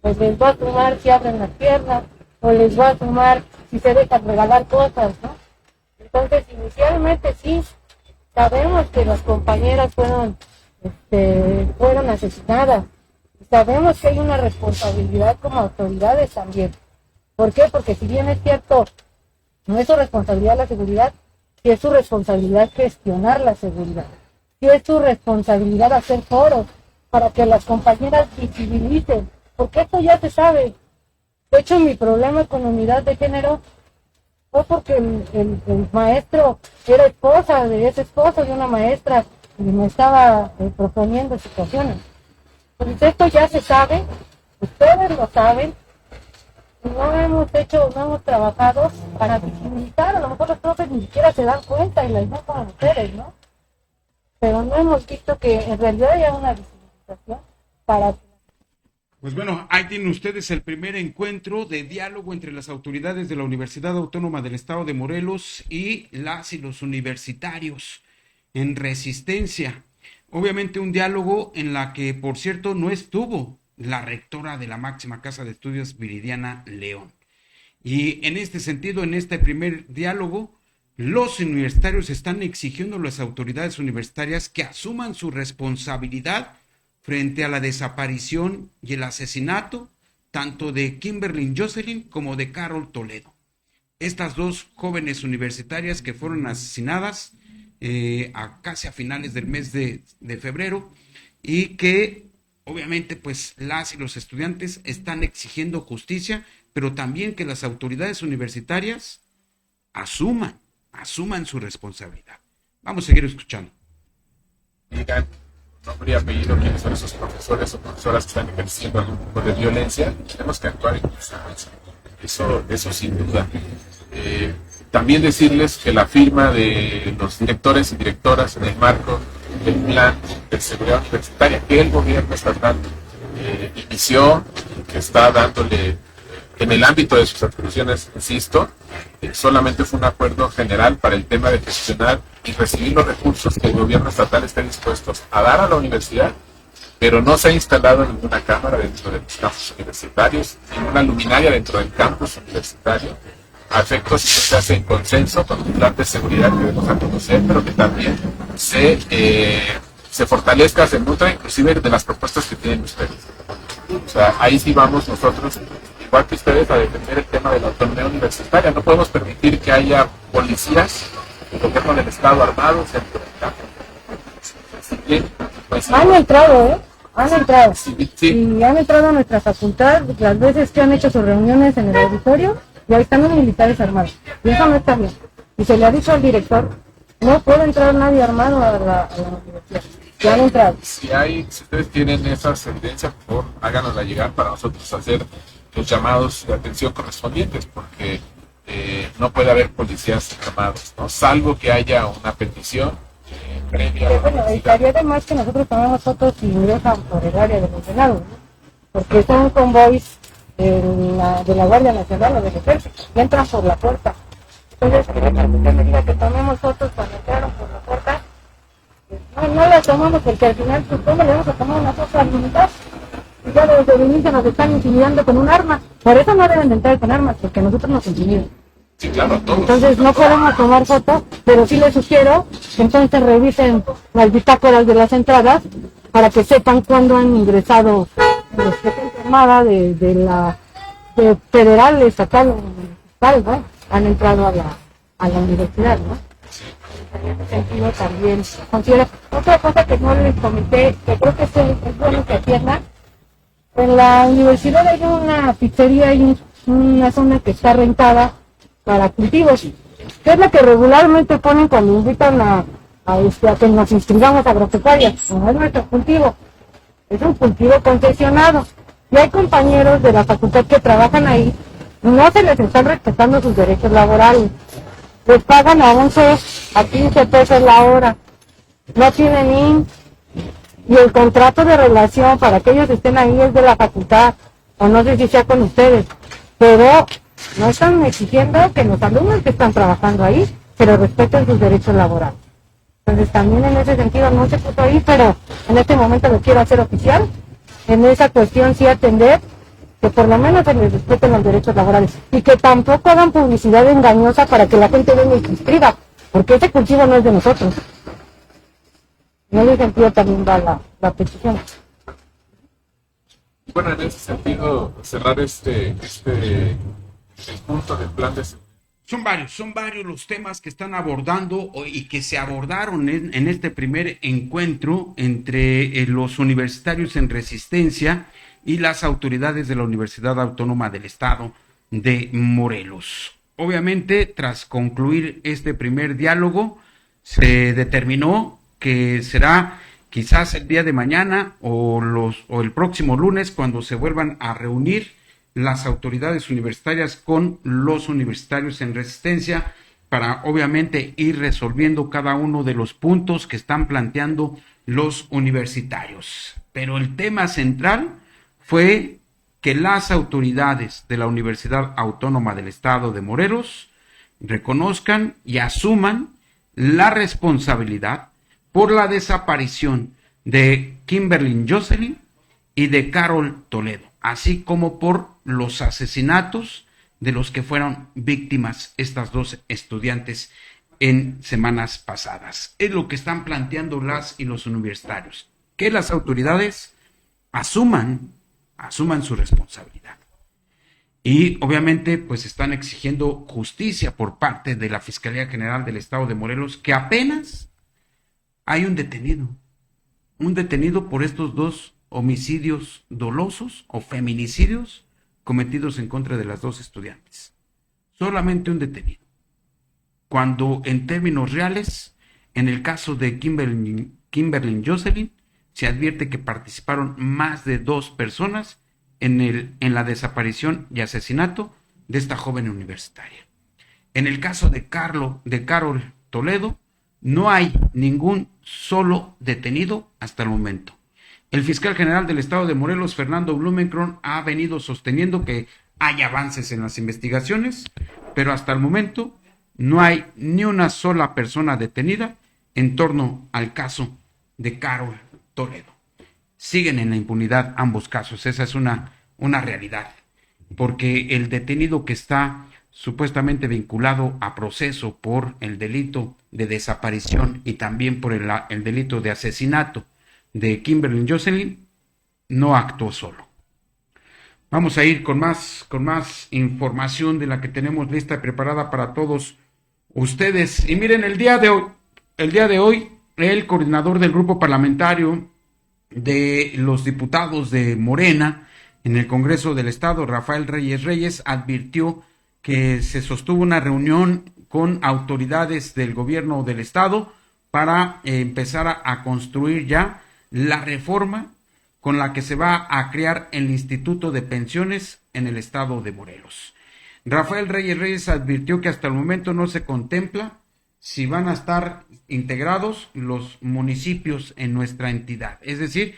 pues les va a sumar si abren las piernas, o les va a sumar si se dejan regalar cosas, ¿no? Entonces, inicialmente sí, sabemos que las compañeras fueron asesinadas, sabemos que hay una responsabilidad como autoridades también. ¿Por qué? Porque si bien es cierto, no es su responsabilidad la seguridad, sí es su responsabilidad gestionar la seguridad. Sí es su responsabilidad hacer foros para que las compañeras visibilicen, porque esto ya se sabe. De hecho, mi problema con unidad de género fue porque el maestro era esposa de ese esposo de una maestra y me estaba proponiendo situaciones. Pues esto ya se sabe, ustedes lo saben, y no hemos trabajado para visibilizar. A lo mejor los profes ni siquiera se dan cuenta y las ven como mujeres, ¿no? Pero no hemos visto que en realidad haya una visibilización para... Pues bueno, ahí tienen ustedes el primer encuentro de diálogo entre las autoridades de la Universidad Autónoma del Estado de Morelos y los universitarios en resistencia. Obviamente un diálogo en la que, por cierto, no estuvo la rectora de la máxima casa de estudios, Viridiana León. Y en este sentido, en este primer diálogo, los universitarios están exigiendo a las autoridades universitarias que asuman su responsabilidad frente a la desaparición y el asesinato tanto de Kimberly Jocelyn como de Carol Toledo. Estas dos jóvenes universitarias que fueron asesinadas casi a finales del mes de febrero, y que obviamente pues las y los estudiantes están exigiendo justicia, pero también que las autoridades universitarias asuman su responsabilidad. Vamos a seguir escuchando. Digan nombre y apellido quiénes son esos profesores o profesoras que están ejerciendo algún tipo de violencia, y tenemos que actuar en consecuencia. Eso sin duda. También decirles que la firma de los directores y directoras en el marco del plan de seguridad universitaria que el gobierno estatal inició, que está dándole en el ámbito de sus atribuciones, insisto, solamente fue un acuerdo general para el tema de gestionar y recibir los recursos que el gobierno estatal esté dispuesto a dar a la universidad, pero no se ha instalado ninguna cámara dentro de los campus universitarios, ninguna luminaria dentro del campus universitario, a efectos se hace en consenso con un plan de seguridad que debemos a conocer, pero que también se fortalezca, se nutra inclusive de las propuestas que tienen ustedes. O sea, ahí sí vamos nosotros, igual que ustedes, a defender el tema de la autonomía universitaria. No podemos permitir que haya policías, el gobierno del Estado armados dentro del campo. Así que, pues, han entrado, Han entrado. Sí. Y han entrado a nuestra facultad las veces que han hecho sus reuniones en el auditorio y ahí están los militares armados. Y eso no está bien. Y se le ha dicho al director, no puede entrar nadie armado a la universidad. Ya han entrado. Si ustedes tienen esas evidencias, por favor, háganosla llegar para nosotros hacer los llamados de atención correspondientes, porque no puede haber policías armados, ¿no? Salvo que haya una petición previa. Bueno, estaría de más que nosotros tomemos fotos y ingresan por el área de los venados, ¿no? Porque son convoys de la Guardia Nacional o del Ejército, y entran por la puerta. Entonces, que usted me diga que tomemos fotos cuando entraron por la puerta, no las tomamos porque al final, pues, ¿cómo le vamos a tomar una foto al militar? Y ya desde el inicio nos están intimidando con un arma. Por eso no deben de entrar con armas, porque nosotros nos intimidan. Sí, claro, todos. Entonces no podemos tomar fotos, pero sí les sugiero que entonces revisen las bitácoras de las entradas para que sepan cuándo han ingresado los que están armada de federal, estatal, municipal, ¿no? Han entrado a la universidad, ¿no? En ese sentido también considero. Otra cosa que no les comenté, que creo que es bueno que atiendan, en la universidad hay una pizzería y una zona que está rentada para cultivos, que es lo que regularmente ponen cuando invitan a que nos inscribamos a agropecuaria. No es nuestro cultivo, es un cultivo concesionado. Y hay compañeros de la facultad que trabajan ahí, no se les están respetando sus derechos laborales. Les pagan a 11 a 15 pesos la hora, no tienen IMSS, y el contrato de relación para que ellos estén ahí es de la facultad, o no sé si sea con ustedes, pero no están exigiendo que los alumnos que están trabajando ahí, pero respeten sus derechos laborales. Entonces también en ese sentido no se puso ahí, pero en este momento lo quiero hacer oficial, en esa cuestión sí atender, que por lo menos se les respeten los derechos laborales, y que tampoco hagan publicidad engañosa para que la gente venga y se inscriba, porque ese cultivo no es de nosotros. En ese sentido también va la petición. Bueno, en ese sentido, cerrar el punto del plan de... Son varios los temas que están abordando y que se abordaron en este primer encuentro entre los universitarios en resistencia y las autoridades de la Universidad Autónoma del Estado de Morelos. Obviamente, tras concluir este primer diálogo, se determinó que será quizás el día de mañana o el próximo lunes cuando se vuelvan a reunir las autoridades universitarias con los universitarios en resistencia para obviamente ir resolviendo cada uno de los puntos que están planteando los universitarios. Pero el tema central fue que las autoridades de la Universidad Autónoma del Estado de Morelos reconozcan y asuman la responsabilidad por la desaparición de Kimberly Jocelyn y de Carol Toledo, así como por los asesinatos de los que fueron víctimas estas dos estudiantes en semanas pasadas. Es lo que están planteando las y los universitarios, que las autoridades asuman su responsabilidad. Y obviamente pues están exigiendo justicia por parte de la Fiscalía General del Estado de Morelos, que apenas hay un detenido por estos dos homicidios dolosos o feminicidios cometidos en contra de las dos estudiantes. Solamente un detenido. Cuando en términos reales, en el caso de Kimberly Jocelyn, se advierte que participaron más de 2 personas en la desaparición y asesinato de esta joven universitaria. En el caso de Carol Toledo, no hay ningún solo detenido hasta el momento. El fiscal general del Estado de Morelos, Fernando Blumenkron, ha venido sosteniendo que hay avances en las investigaciones, pero hasta el momento no hay ni una sola persona detenida en torno al caso de Carol Toledo. Siguen en la impunidad ambos casos, esa es una realidad, porque el detenido que está supuestamente vinculado a proceso por el delito de desaparición y también por el delito de asesinato de Kimberly Jocelyn no actuó solo. Vamos a ir con más información de la que tenemos lista y preparada para todos ustedes. Y miren, el día de hoy, el coordinador del grupo parlamentario de los diputados de Morena en el Congreso del Estado, Rafael Reyes, advirtió que se sostuvo una reunión con autoridades del gobierno del Estado para empezar a construir ya la reforma con la que se va a crear el Instituto de Pensiones en el Estado de Morelos. Rafael Reyes advirtió que hasta el momento no se contempla si van a estar integrados los municipios en nuestra entidad. Es decir,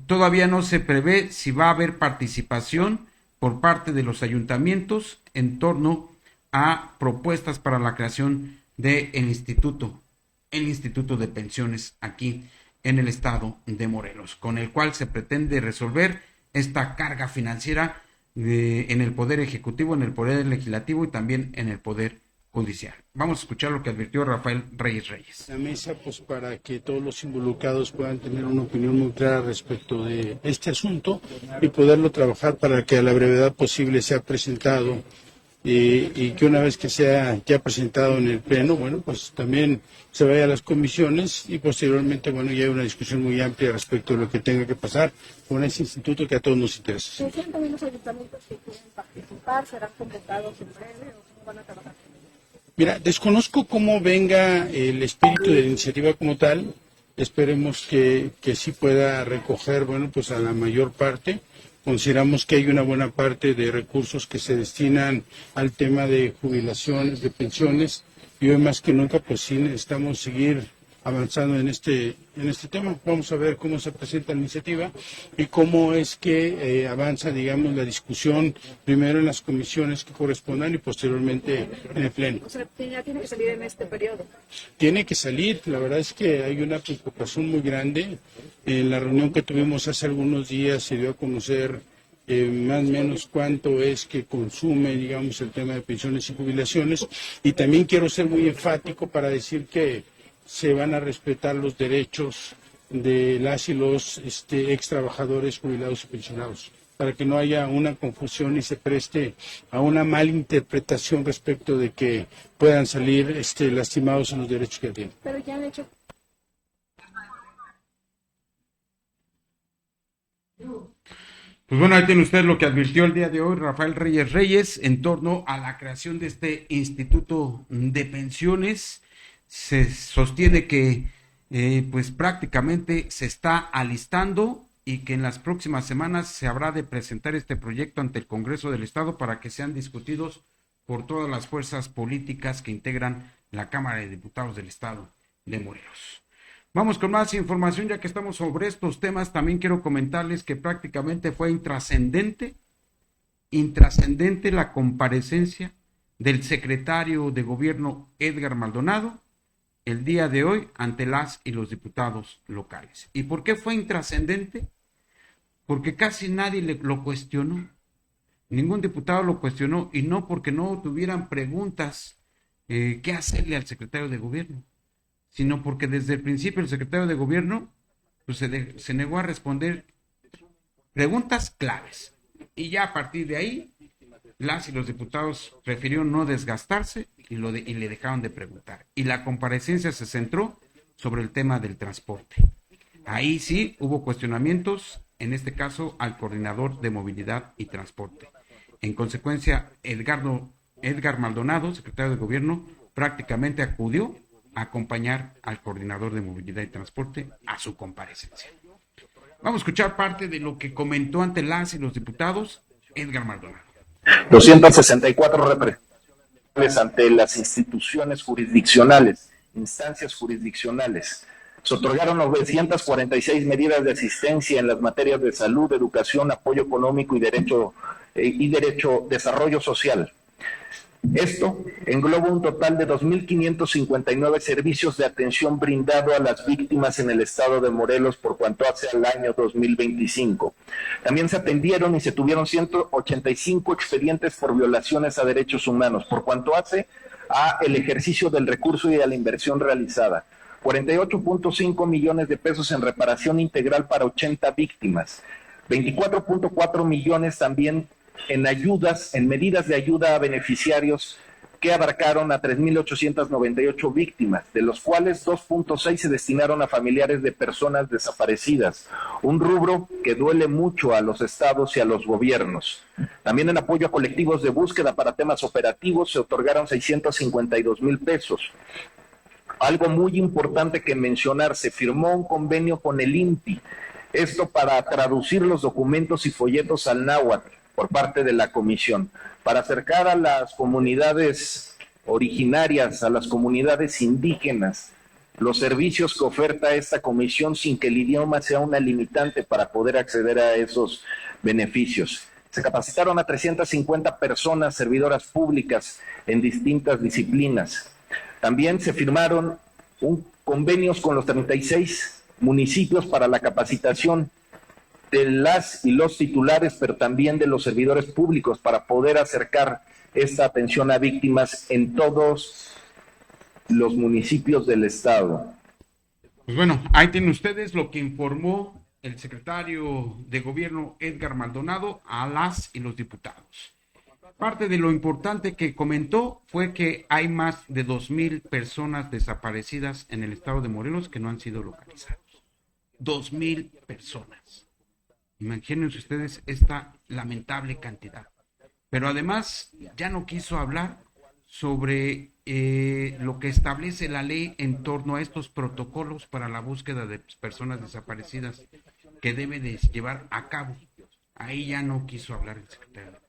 todavía no se prevé si va a haber participación por parte de los ayuntamientos en torno a propuestas para la creación del instituto de pensiones aquí en el estado de Morelos, con el cual se pretende resolver esta carga financiera en el Poder Ejecutivo, en el Poder Legislativo y también en el Poder Judicial. Vamos a escuchar lo que advirtió Rafael Reyes. La mesa, pues para que todos los involucrados puedan tener una opinión muy clara respecto de este asunto y poderlo trabajar para que a la brevedad posible sea presentado y que una vez que sea ya presentado en el Pleno, bueno, pues también se vaya a las comisiones y posteriormente, bueno, ya hay una discusión muy amplia respecto de lo que tenga que pasar con ese instituto que a todos nos interesa. ¿Decían también los ayuntamientos que quieren participar? ¿Serán convocados en breve o cómo van a trabajar? Mira, desconozco cómo venga el espíritu de la iniciativa como tal. Esperemos que sí pueda recoger, bueno, pues a la mayor parte. Consideramos que hay una buena parte de recursos que se destinan al tema de jubilaciones, de pensiones, y hoy más que nunca, pues sí necesitamos seguir avanzando en este tema. Vamos a ver cómo se presenta la iniciativa y cómo es que avanza, digamos, la discusión primero en las comisiones que correspondan y posteriormente en el Pleno. O sea, ya tiene que salir en este periodo. Tiene que salir, la verdad es que hay una preocupación muy grande. En la reunión que tuvimos hace algunos días se dio a conocer más o menos cuánto es que consume, digamos, el tema de pensiones y jubilaciones, y también quiero ser muy enfático para decir que se van a respetar los derechos de las y los ex trabajadores jubilados y pensionados, para que no haya una confusión y se preste a una mala interpretación respecto de que puedan salir lastimados en los derechos que tienen. Pero ya han hecho. Pues bueno, ahí tiene usted lo que advirtió el día de hoy Rafael Reyes en torno a la creación de este Instituto de Pensiones. Se sostiene que pues prácticamente se está alistando y que en las próximas semanas se habrá de presentar este proyecto ante el Congreso del Estado para que sean discutidos por todas las fuerzas políticas que integran la Cámara de Diputados del Estado de Morelos. Vamos con más información, ya que estamos sobre estos temas. También quiero comentarles que prácticamente fue intrascendente la comparecencia del secretario de Gobierno Edgar Maldonado el día de hoy ante las y los diputados locales. ¿Y por qué fue intrascendente? Porque casi nadie lo cuestionó. Ningún diputado lo cuestionó, y no porque no tuvieran preguntas qué hacerle al secretario de Gobierno, sino porque desde el principio el secretario de Gobierno pues, se negó a responder preguntas claves. Y ya a partir de ahí, las y los diputados prefirieron no desgastarse y le dejaron de preguntar. Y la comparecencia se centró sobre el tema del transporte. Ahí sí hubo cuestionamientos, en este caso al coordinador de movilidad y transporte. En consecuencia, Edgar Maldonado, secretario de Gobierno, prácticamente acudió a acompañar al coordinador de movilidad y transporte a su comparecencia. Vamos a escuchar parte de lo que comentó ante las y los diputados Edgar Maldonado. 264 representantes ante las instituciones jurisdiccionales, instancias jurisdiccionales. Se otorgaron 946 medidas de asistencia en las materias de salud, educación, apoyo económico y desarrollo social. Esto engloba un total de 2.559 servicios de atención brindado a las víctimas en el estado de Morelos por cuanto hace al año 2025. También se atendieron y se tuvieron 185 expedientes por violaciones a derechos humanos por cuanto hace a el ejercicio del recurso y a la inversión realizada. 48.5 millones de pesos en reparación integral para 80 víctimas. 24.4 millones también en ayudas, en medidas de ayuda a beneficiarios que abarcaron a 3.898 víctimas, de los cuales 2.6 se destinaron a familiares de personas desaparecidas, un rubro que duele mucho a los estados y a los gobiernos. También en apoyo a colectivos de búsqueda para temas operativos se otorgaron 652,000 pesos. Algo muy importante que mencionar, se firmó un convenio con el INPI, esto para traducir los documentos y folletos al náhuatl por parte de la comisión, para acercar a las comunidades originarias, a las comunidades indígenas, los servicios que oferta esta comisión sin que el idioma sea una limitante para poder acceder a esos beneficios. Se capacitaron a 350 personas servidoras públicas en distintas disciplinas. También se firmaron convenios con los 36 municipios para la capacitación de las y los titulares, pero también de los servidores públicos para poder acercar esta atención a víctimas en todos los municipios del estado. Pues bueno, ahí tienen ustedes lo que informó el secretario de Gobierno Edgar Maldonado a las y los diputados. Parte de lo importante que comentó fue que hay más de 2,000 personas desaparecidas en el estado de Morelos que no han sido localizadas. 2,000 personas. Imagínense ustedes esta lamentable cantidad. Pero además ya no quiso hablar sobre lo que establece la ley en torno a estos protocolos para la búsqueda de personas desaparecidas que debe de llevar a cabo. Ahí ya no quiso hablar el secretario.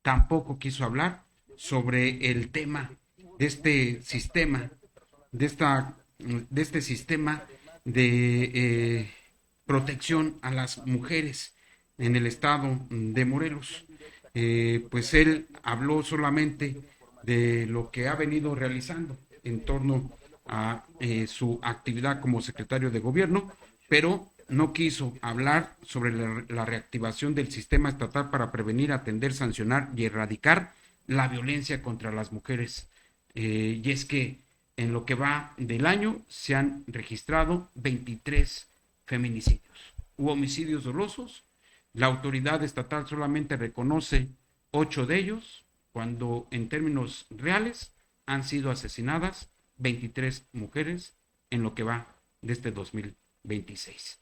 Tampoco quiso hablar sobre el tema de este sistema, de sistema de protección a las mujeres en el estado de Morelos. Pues él habló solamente de lo que ha venido realizando en torno a su actividad como secretario de gobierno, pero no quiso hablar sobre la reactivación del sistema estatal para prevenir, atender, sancionar y erradicar la violencia contra las mujeres. Y es que en lo que va del año se han registrado 23 feminicidios u homicidios dolosos. La autoridad estatal solamente reconoce 8 de ellos, cuando en términos reales han sido asesinadas 23 mujeres en lo que va de este 2026.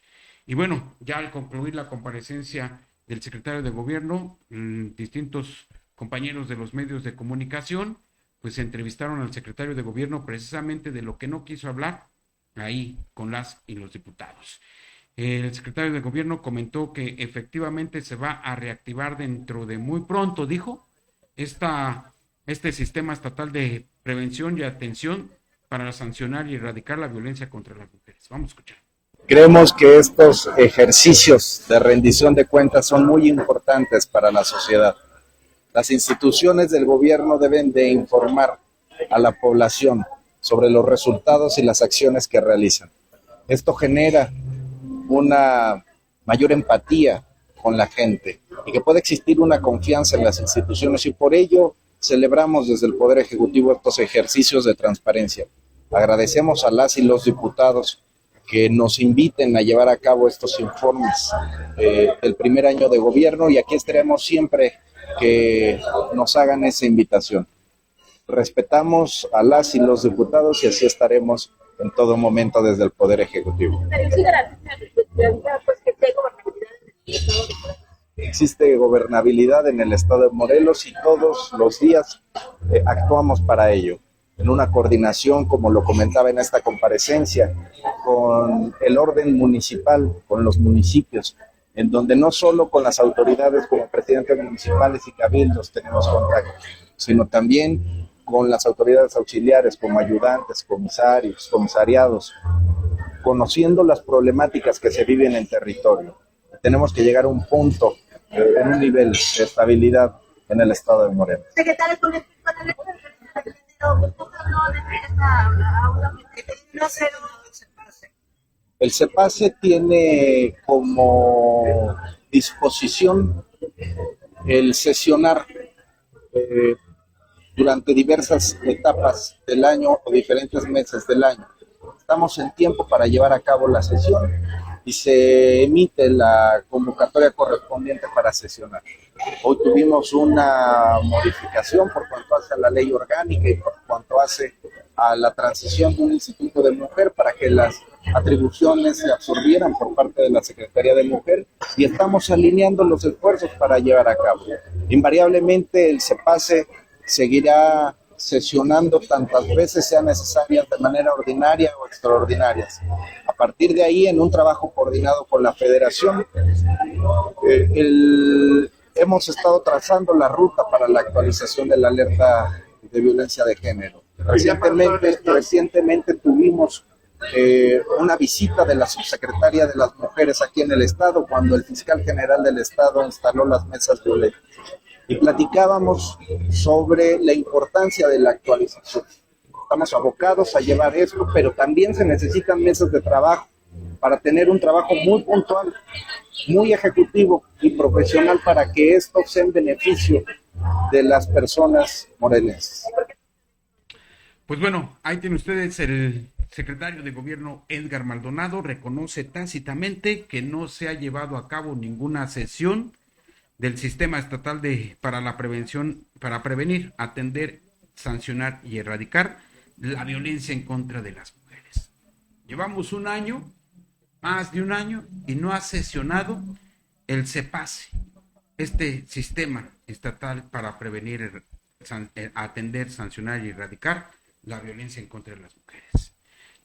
Y bueno, ya al concluir la comparecencia del secretario de Gobierno, distintos compañeros de los medios de comunicación pues entrevistaron al secretario de Gobierno precisamente de lo que no quiso hablar ahí con las y los diputados. El secretario de Gobierno comentó que efectivamente se va a reactivar dentro de muy pronto, dijo, este sistema estatal de prevención y atención para sancionar y erradicar la violencia contra las mujeres. Vamos a escuchar. Creemos que estos ejercicios de rendición de cuentas son muy importantes para la sociedad. Las instituciones del gobierno deben de informar a la población sobre los resultados y las acciones que realizan. Esto genera una mayor empatía con la gente y que puede existir una confianza en las instituciones, y por ello celebramos desde el Poder Ejecutivo estos ejercicios de transparencia. Agradecemos a las y los diputados que nos inviten a llevar a cabo estos informes del primer año de gobierno, y aquí estaremos siempre que nos hagan esa invitación. Respetamos a las y los diputados y así estaremos en todo momento desde el Poder Ejecutivo. Existe gobernabilidad en el estado de Morelos y todos los días actuamos para ello, en una coordinación, como lo comentaba en esta comparecencia, con el orden municipal, con los municipios, en donde no solo con las autoridades como presidentes municipales y cabildos tenemos contacto, sino también con las autoridades auxiliares como ayudantes, comisarios, comisariados, conociendo las problemáticas que se viven en el territorio. Tenemos que llegar a un punto, en un nivel de estabilidad en el estado de Morelos. Secretario, el CEPACE tiene como disposición el sesionar durante diversas etapas del año o diferentes meses del año. Estamos en tiempo para llevar a cabo la sesión y se emite la convocatoria correspondiente para sesionar. Hoy tuvimos una modificación por cuanto hace a la ley orgánica y por cuanto hace a la transición de un instituto de mujer para que las atribuciones se absorbieran por parte de la Secretaría de Mujer, y estamos alineando los esfuerzos para llevar a cabo. Invariablemente el CEPACE seguirá sesionando tantas veces sean necesarias de manera ordinaria o extraordinarias. A partir de ahí, en un trabajo coordinado con la Federación, hemos estado trazando la ruta para la actualización de la alerta de violencia de género. Recientemente tuvimos una visita de la subsecretaria de las Mujeres aquí en el Estado, cuando el fiscal general del Estado instaló las mesas violentas. Y platicábamos sobre la importancia de la actualización. Estamos abocados a llevar esto, pero también se necesitan mesas de trabajo para tener un trabajo muy puntual, muy ejecutivo y profesional para que esto sea en beneficio de las personas morelenses. Pues bueno, ahí tienen ustedes el secretario de Gobierno Edgar Maldonado reconoce tácitamente que no se ha llevado a cabo ninguna sesión del Sistema Estatal para la Prevención, para prevenir, atender, sancionar y erradicar la violencia en contra de las mujeres. Llevamos un año, más de un año, y no ha sesionado el CEPACE, este Sistema Estatal para prevenir, atender, sancionar y erradicar la violencia en contra de las mujeres.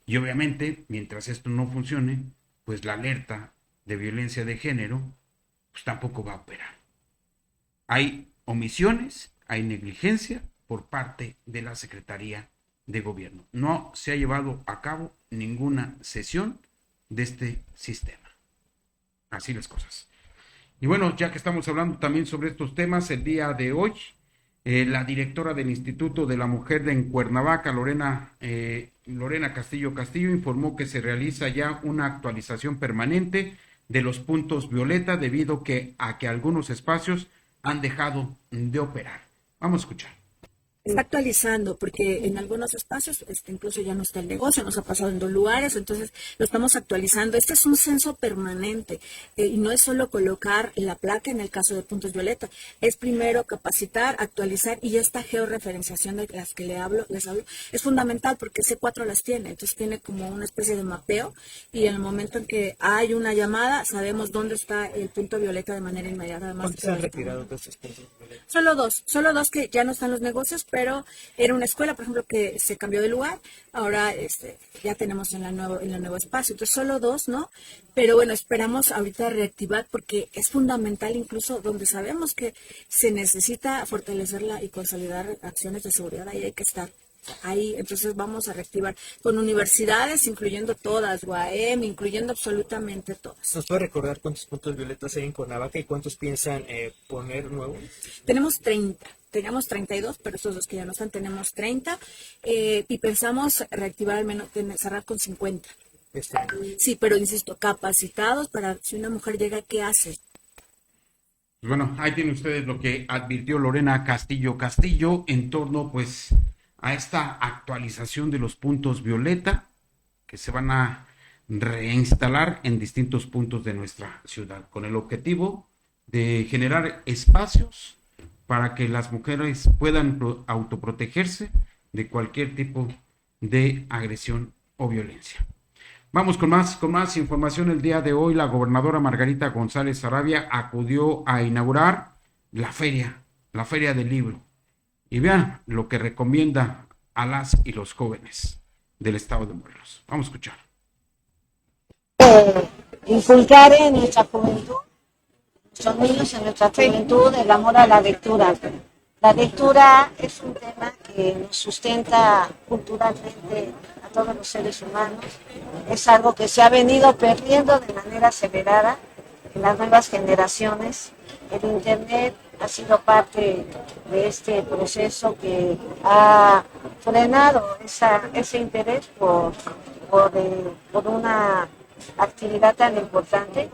Y obviamente, mientras esto no funcione, pues la alerta de violencia de género pues tampoco va a operar. Hay omisiones, hay negligencia por parte de la Secretaría de Gobierno. No se ha llevado a cabo ninguna sesión de este sistema. Así las cosas. Y bueno, ya que estamos hablando también sobre estos temas, el día de hoy, la directora del Instituto de la Mujer de Cuernavaca, Lorena Castillo, informó que se realiza ya una actualización permanente de los puntos violeta debido a que algunos espacios han dejado de operar. Vamos a escuchar. Está actualizando porque en algunos espacios incluso ya no está el negocio, nos ha pasado en 2 lugares, entonces lo estamos actualizando. Este es un censo permanente y no es solo colocar la placa en el caso de puntos violeta, es primero capacitar, actualizar, y esta georreferenciación de las que les hablo es fundamental porque C4 las tiene, entonces tiene como una especie de mapeo, y en el momento en que hay una llamada sabemos dónde está el punto violeta de manera inmediata. Además, ¿cuántos se han retirado de estos puntos violetas? Solo dos que ya no están los negocios, pero era una escuela, por ejemplo, que se cambió de lugar. Ahora ya tenemos en el nuevo espacio. Entonces, solo 2, ¿no? Pero bueno, esperamos ahorita reactivar porque es fundamental, incluso donde sabemos que se necesita fortalecerla y consolidar acciones de seguridad. Ahí hay que estar. Ahí, entonces vamos a reactivar con universidades, incluyendo todas, UAM, incluyendo absolutamente todas. ¿Nos puede recordar cuántos puntos violetas hay en Cuernavaca y cuántos piensan poner nuevos? Tenemos 30. Teníamos 32, pero estos 2 que ya no están, tenemos 30 y pensamos reactivar al menos, cerrar con 50. Sí, pero insisto, capacitados para si una mujer llega, ¿qué hace? Bueno, ahí tienen ustedes lo que advirtió Lorena Castillo en torno pues a esta actualización de los puntos violeta que se van a reinstalar en distintos puntos de nuestra ciudad con el objetivo de generar espacios para que las mujeres puedan autoprotegerse de cualquier tipo de agresión o violencia. Vamos con más información. El día de hoy la gobernadora Margarita González Sarabia acudió a inaugurar la feria del libro. Y vean lo que recomienda a las y los jóvenes del estado de Morelos. Vamos a escuchar. Inculcar en nuestra juventud, nuestros niños en nuestra juventud, el amor a la lectura. La lectura es un tema que nos sustenta culturalmente a todos los seres humanos. Es algo que se ha venido perdiendo de manera acelerada en las nuevas generaciones. El Internet ha sido parte de este proceso que ha frenado ese interés por una actividad tan importante.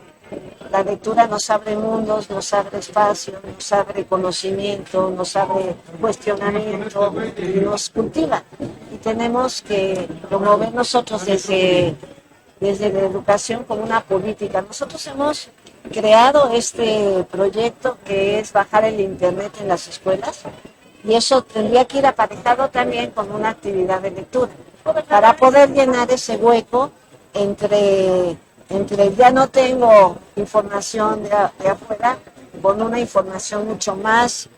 La lectura nos abre mundos, nos abre espacios, nos abre conocimiento, nos abre cuestionamiento y nos cultiva. Y tenemos que promover nosotros desde desde la educación como una política. Nosotros hemos creado este proyecto que es bajar el internet en las escuelas y eso tendría que ir aparejado también con una actividad de lectura para poder llenar ese hueco entre ya no tengo información de afuera con una información mucho más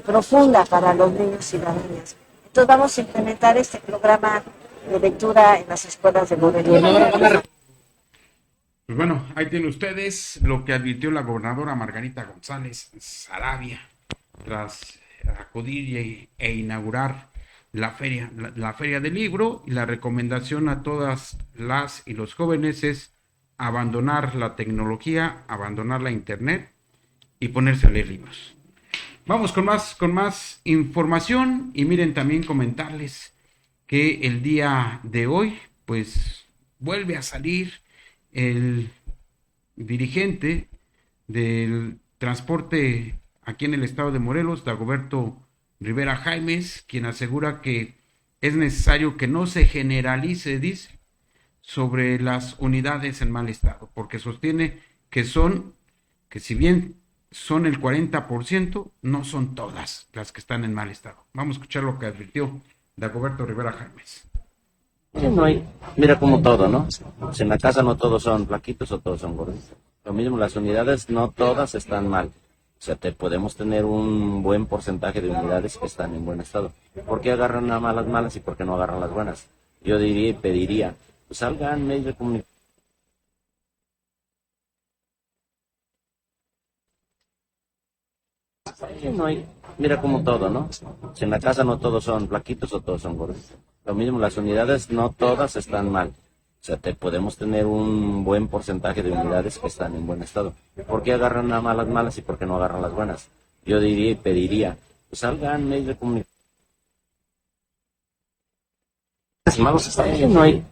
profunda para los niños y las niñas. Entonces vamos a implementar este programa de lectura en las escuelas de Morelia. Pues bueno, ahí tienen ustedes lo que advirtió la gobernadora Margarita González Saravia tras acudir e inaugurar la feria del libro, y la recomendación a todas las y los jóvenes es abandonar la tecnología, abandonar la internet y ponerse a leer libros. Vamos con más información, y miren, también comentarles que el día de hoy pues vuelve a salir el dirigente del transporte aquí en el estado de Morelos, Dagoberto Rivera Jaimes, quien asegura que es necesario que no se generalice, dice, sobre las unidades en mal estado, porque sostiene que si bien son el 40%, no son todas las que están en mal estado. Vamos a escuchar lo que advirtió Dagoberto Rivera Jaimes. No hay, mira como todo, ¿no? Si en la casa no todos son flaquitos o todos son gorditos. Lo mismo, las unidades no todas están mal. O sea, podemos tener un buen porcentaje de unidades que están en buen estado. ¿Por qué agarran a las malas y por qué no agarran las buenas? Yo diría y pediría, pues salgan medios de comunicación. No hay, mira como todo, ¿no? Si en la casa no todos son flaquitos o todos son gorditos. Lo mismo, las unidades no todas están mal. O sea, podemos tener un buen porcentaje de unidades que están en buen estado. ¿Por qué agarran a las malas y por qué no agarran las buenas? Yo diría y pediría, pues salgan medios de comunicación. No hay.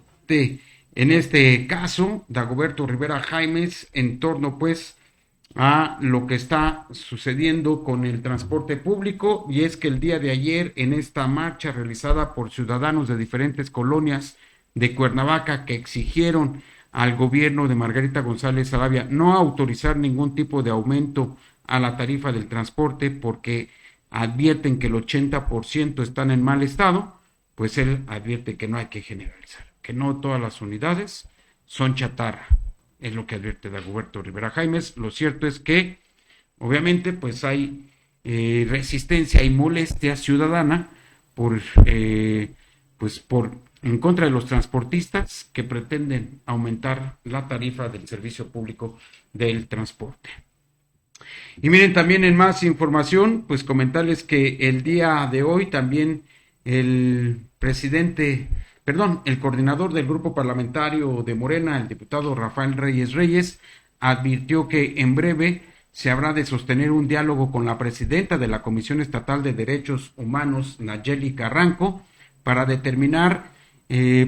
En este caso, Dagoberto Rivera Jaimes, en torno pues a lo que está sucediendo con el transporte público, y es que el día de ayer, en esta marcha realizada por ciudadanos de diferentes colonias de Cuernavaca que exigieron al gobierno de Margarita González Saravia no autorizar ningún tipo de aumento a la tarifa del transporte porque advierten que el 80% están en mal estado, pues él advierte que no hay que generalizar, que no todas las unidades son chatarra, es lo que advierte Dagoberto Rivera Jaimes. Lo cierto es que obviamente pues hay resistencia y molestia ciudadana en contra de los transportistas que pretenden aumentar la tarifa del servicio público del transporte. Y miren, también en más información, pues comentarles que el día de hoy también el coordinador del grupo parlamentario de Morena, el diputado Rafael Reyes, advirtió que en breve se habrá de sostener un diálogo con la presidenta de la Comisión Estatal de Derechos Humanos, Nayeli Carranco, para determinar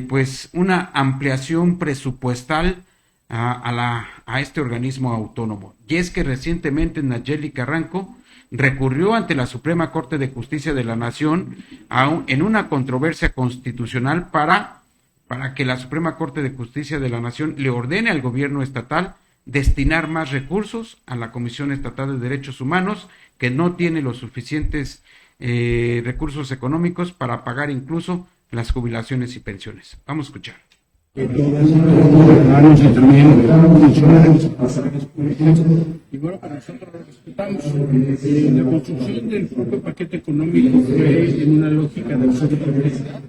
pues una ampliación presupuestal a este organismo autónomo. Y es que recientemente Nayeli Carranco recurrió ante la Suprema Corte de Justicia de la Nación en una controversia constitucional para que la Suprema Corte de Justicia de la Nación le ordene al gobierno estatal destinar más recursos a la Comisión Estatal de Derechos Humanos, que no tiene los suficientes recursos económicos para pagar incluso las jubilaciones y pensiones. Vamos a escuchar. Y bueno, para nosotros lo respetamos. La construcción del propio paquete económico fue en una lógica de sostenibilidad,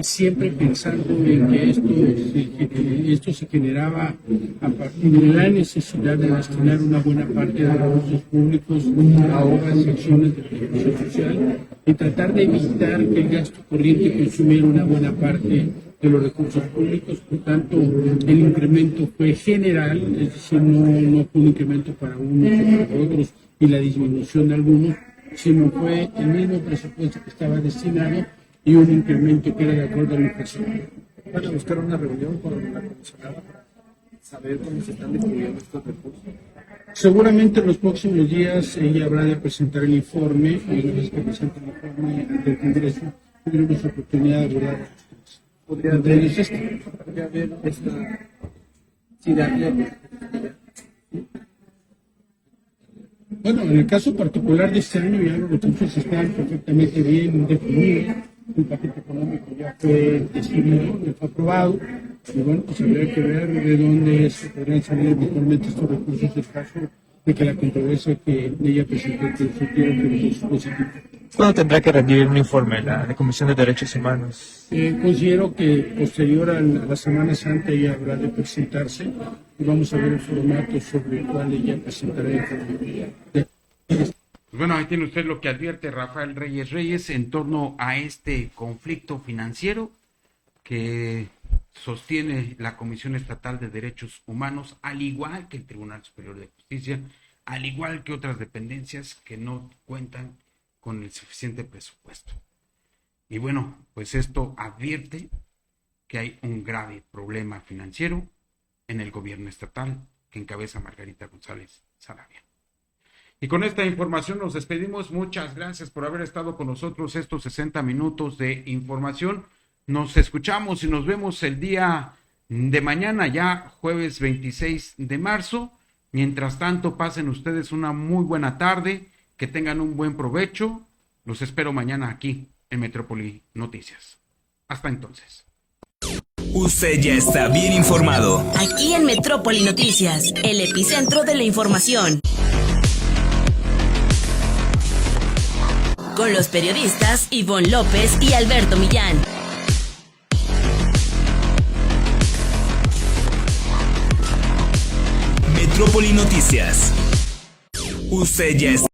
siempre pensando en que esto se generaba a partir de la necesidad de destinar una buena parte de recursos públicos a obras y acciones de protección social y tratar de evitar que el gasto corriente consumiera una buena parte de los recursos públicos. Por tanto, el incremento fue general, es decir, no fue un incremento para unos o para otros y la disminución de algunos, sino fue el mismo presupuesto que estaba destinado y un incremento que era de acuerdo a la inflación. ¿Van a buscar una reunión con la comisionada para saber cómo se están distribuyendo estos recursos? Seguramente en los próximos días ella habrá de presentar el informe, y una vez que presente el informe ante el Congreso, tendremos oportunidad de abordar. Podría haber esta sí darle. Bueno, en el caso particular de este año ya los recursos están perfectamente bien definidos, el paquete económico ya fue estudiado, ya fue aprobado, y bueno, pues habría que ver de dónde es que podrían salir eventualmente estos recursos en caso de que la controversia que ella presentó que sugiere que es positivo. ¿Cuándo tendrá que rendir un informe la Comisión de Derechos Humanos? Considero que posterior a la Semana Santa ella habrá de presentarse y vamos a ver el formato sobre el cual ella presentará el informe. Bueno, ahí tiene usted lo que advierte Rafael Reyes en torno a este conflicto financiero que sostiene la Comisión Estatal de Derechos Humanos, al igual que el Tribunal Superior de Justicia, al igual que otras dependencias que no cuentan con el suficiente presupuesto. Y bueno, pues esto advierte que hay un grave problema financiero en el gobierno estatal que encabeza Margarita González Saravia. Y con esta información nos despedimos. Muchas gracias por haber estado con nosotros estos 60 minutos de información. Nos escuchamos y nos vemos el día de mañana, ya jueves 26 de marzo. Mientras tanto, pasen ustedes una muy buena tarde, que tengan un buen provecho. Los espero mañana aquí en Metrópoli Noticias. Hasta entonces. Usted ya está bien informado. Aquí en Metrópoli Noticias, el epicentro de la información. Con los periodistas Ivonne López y Alberto Millán. Metrópoli Noticias. Usted ya está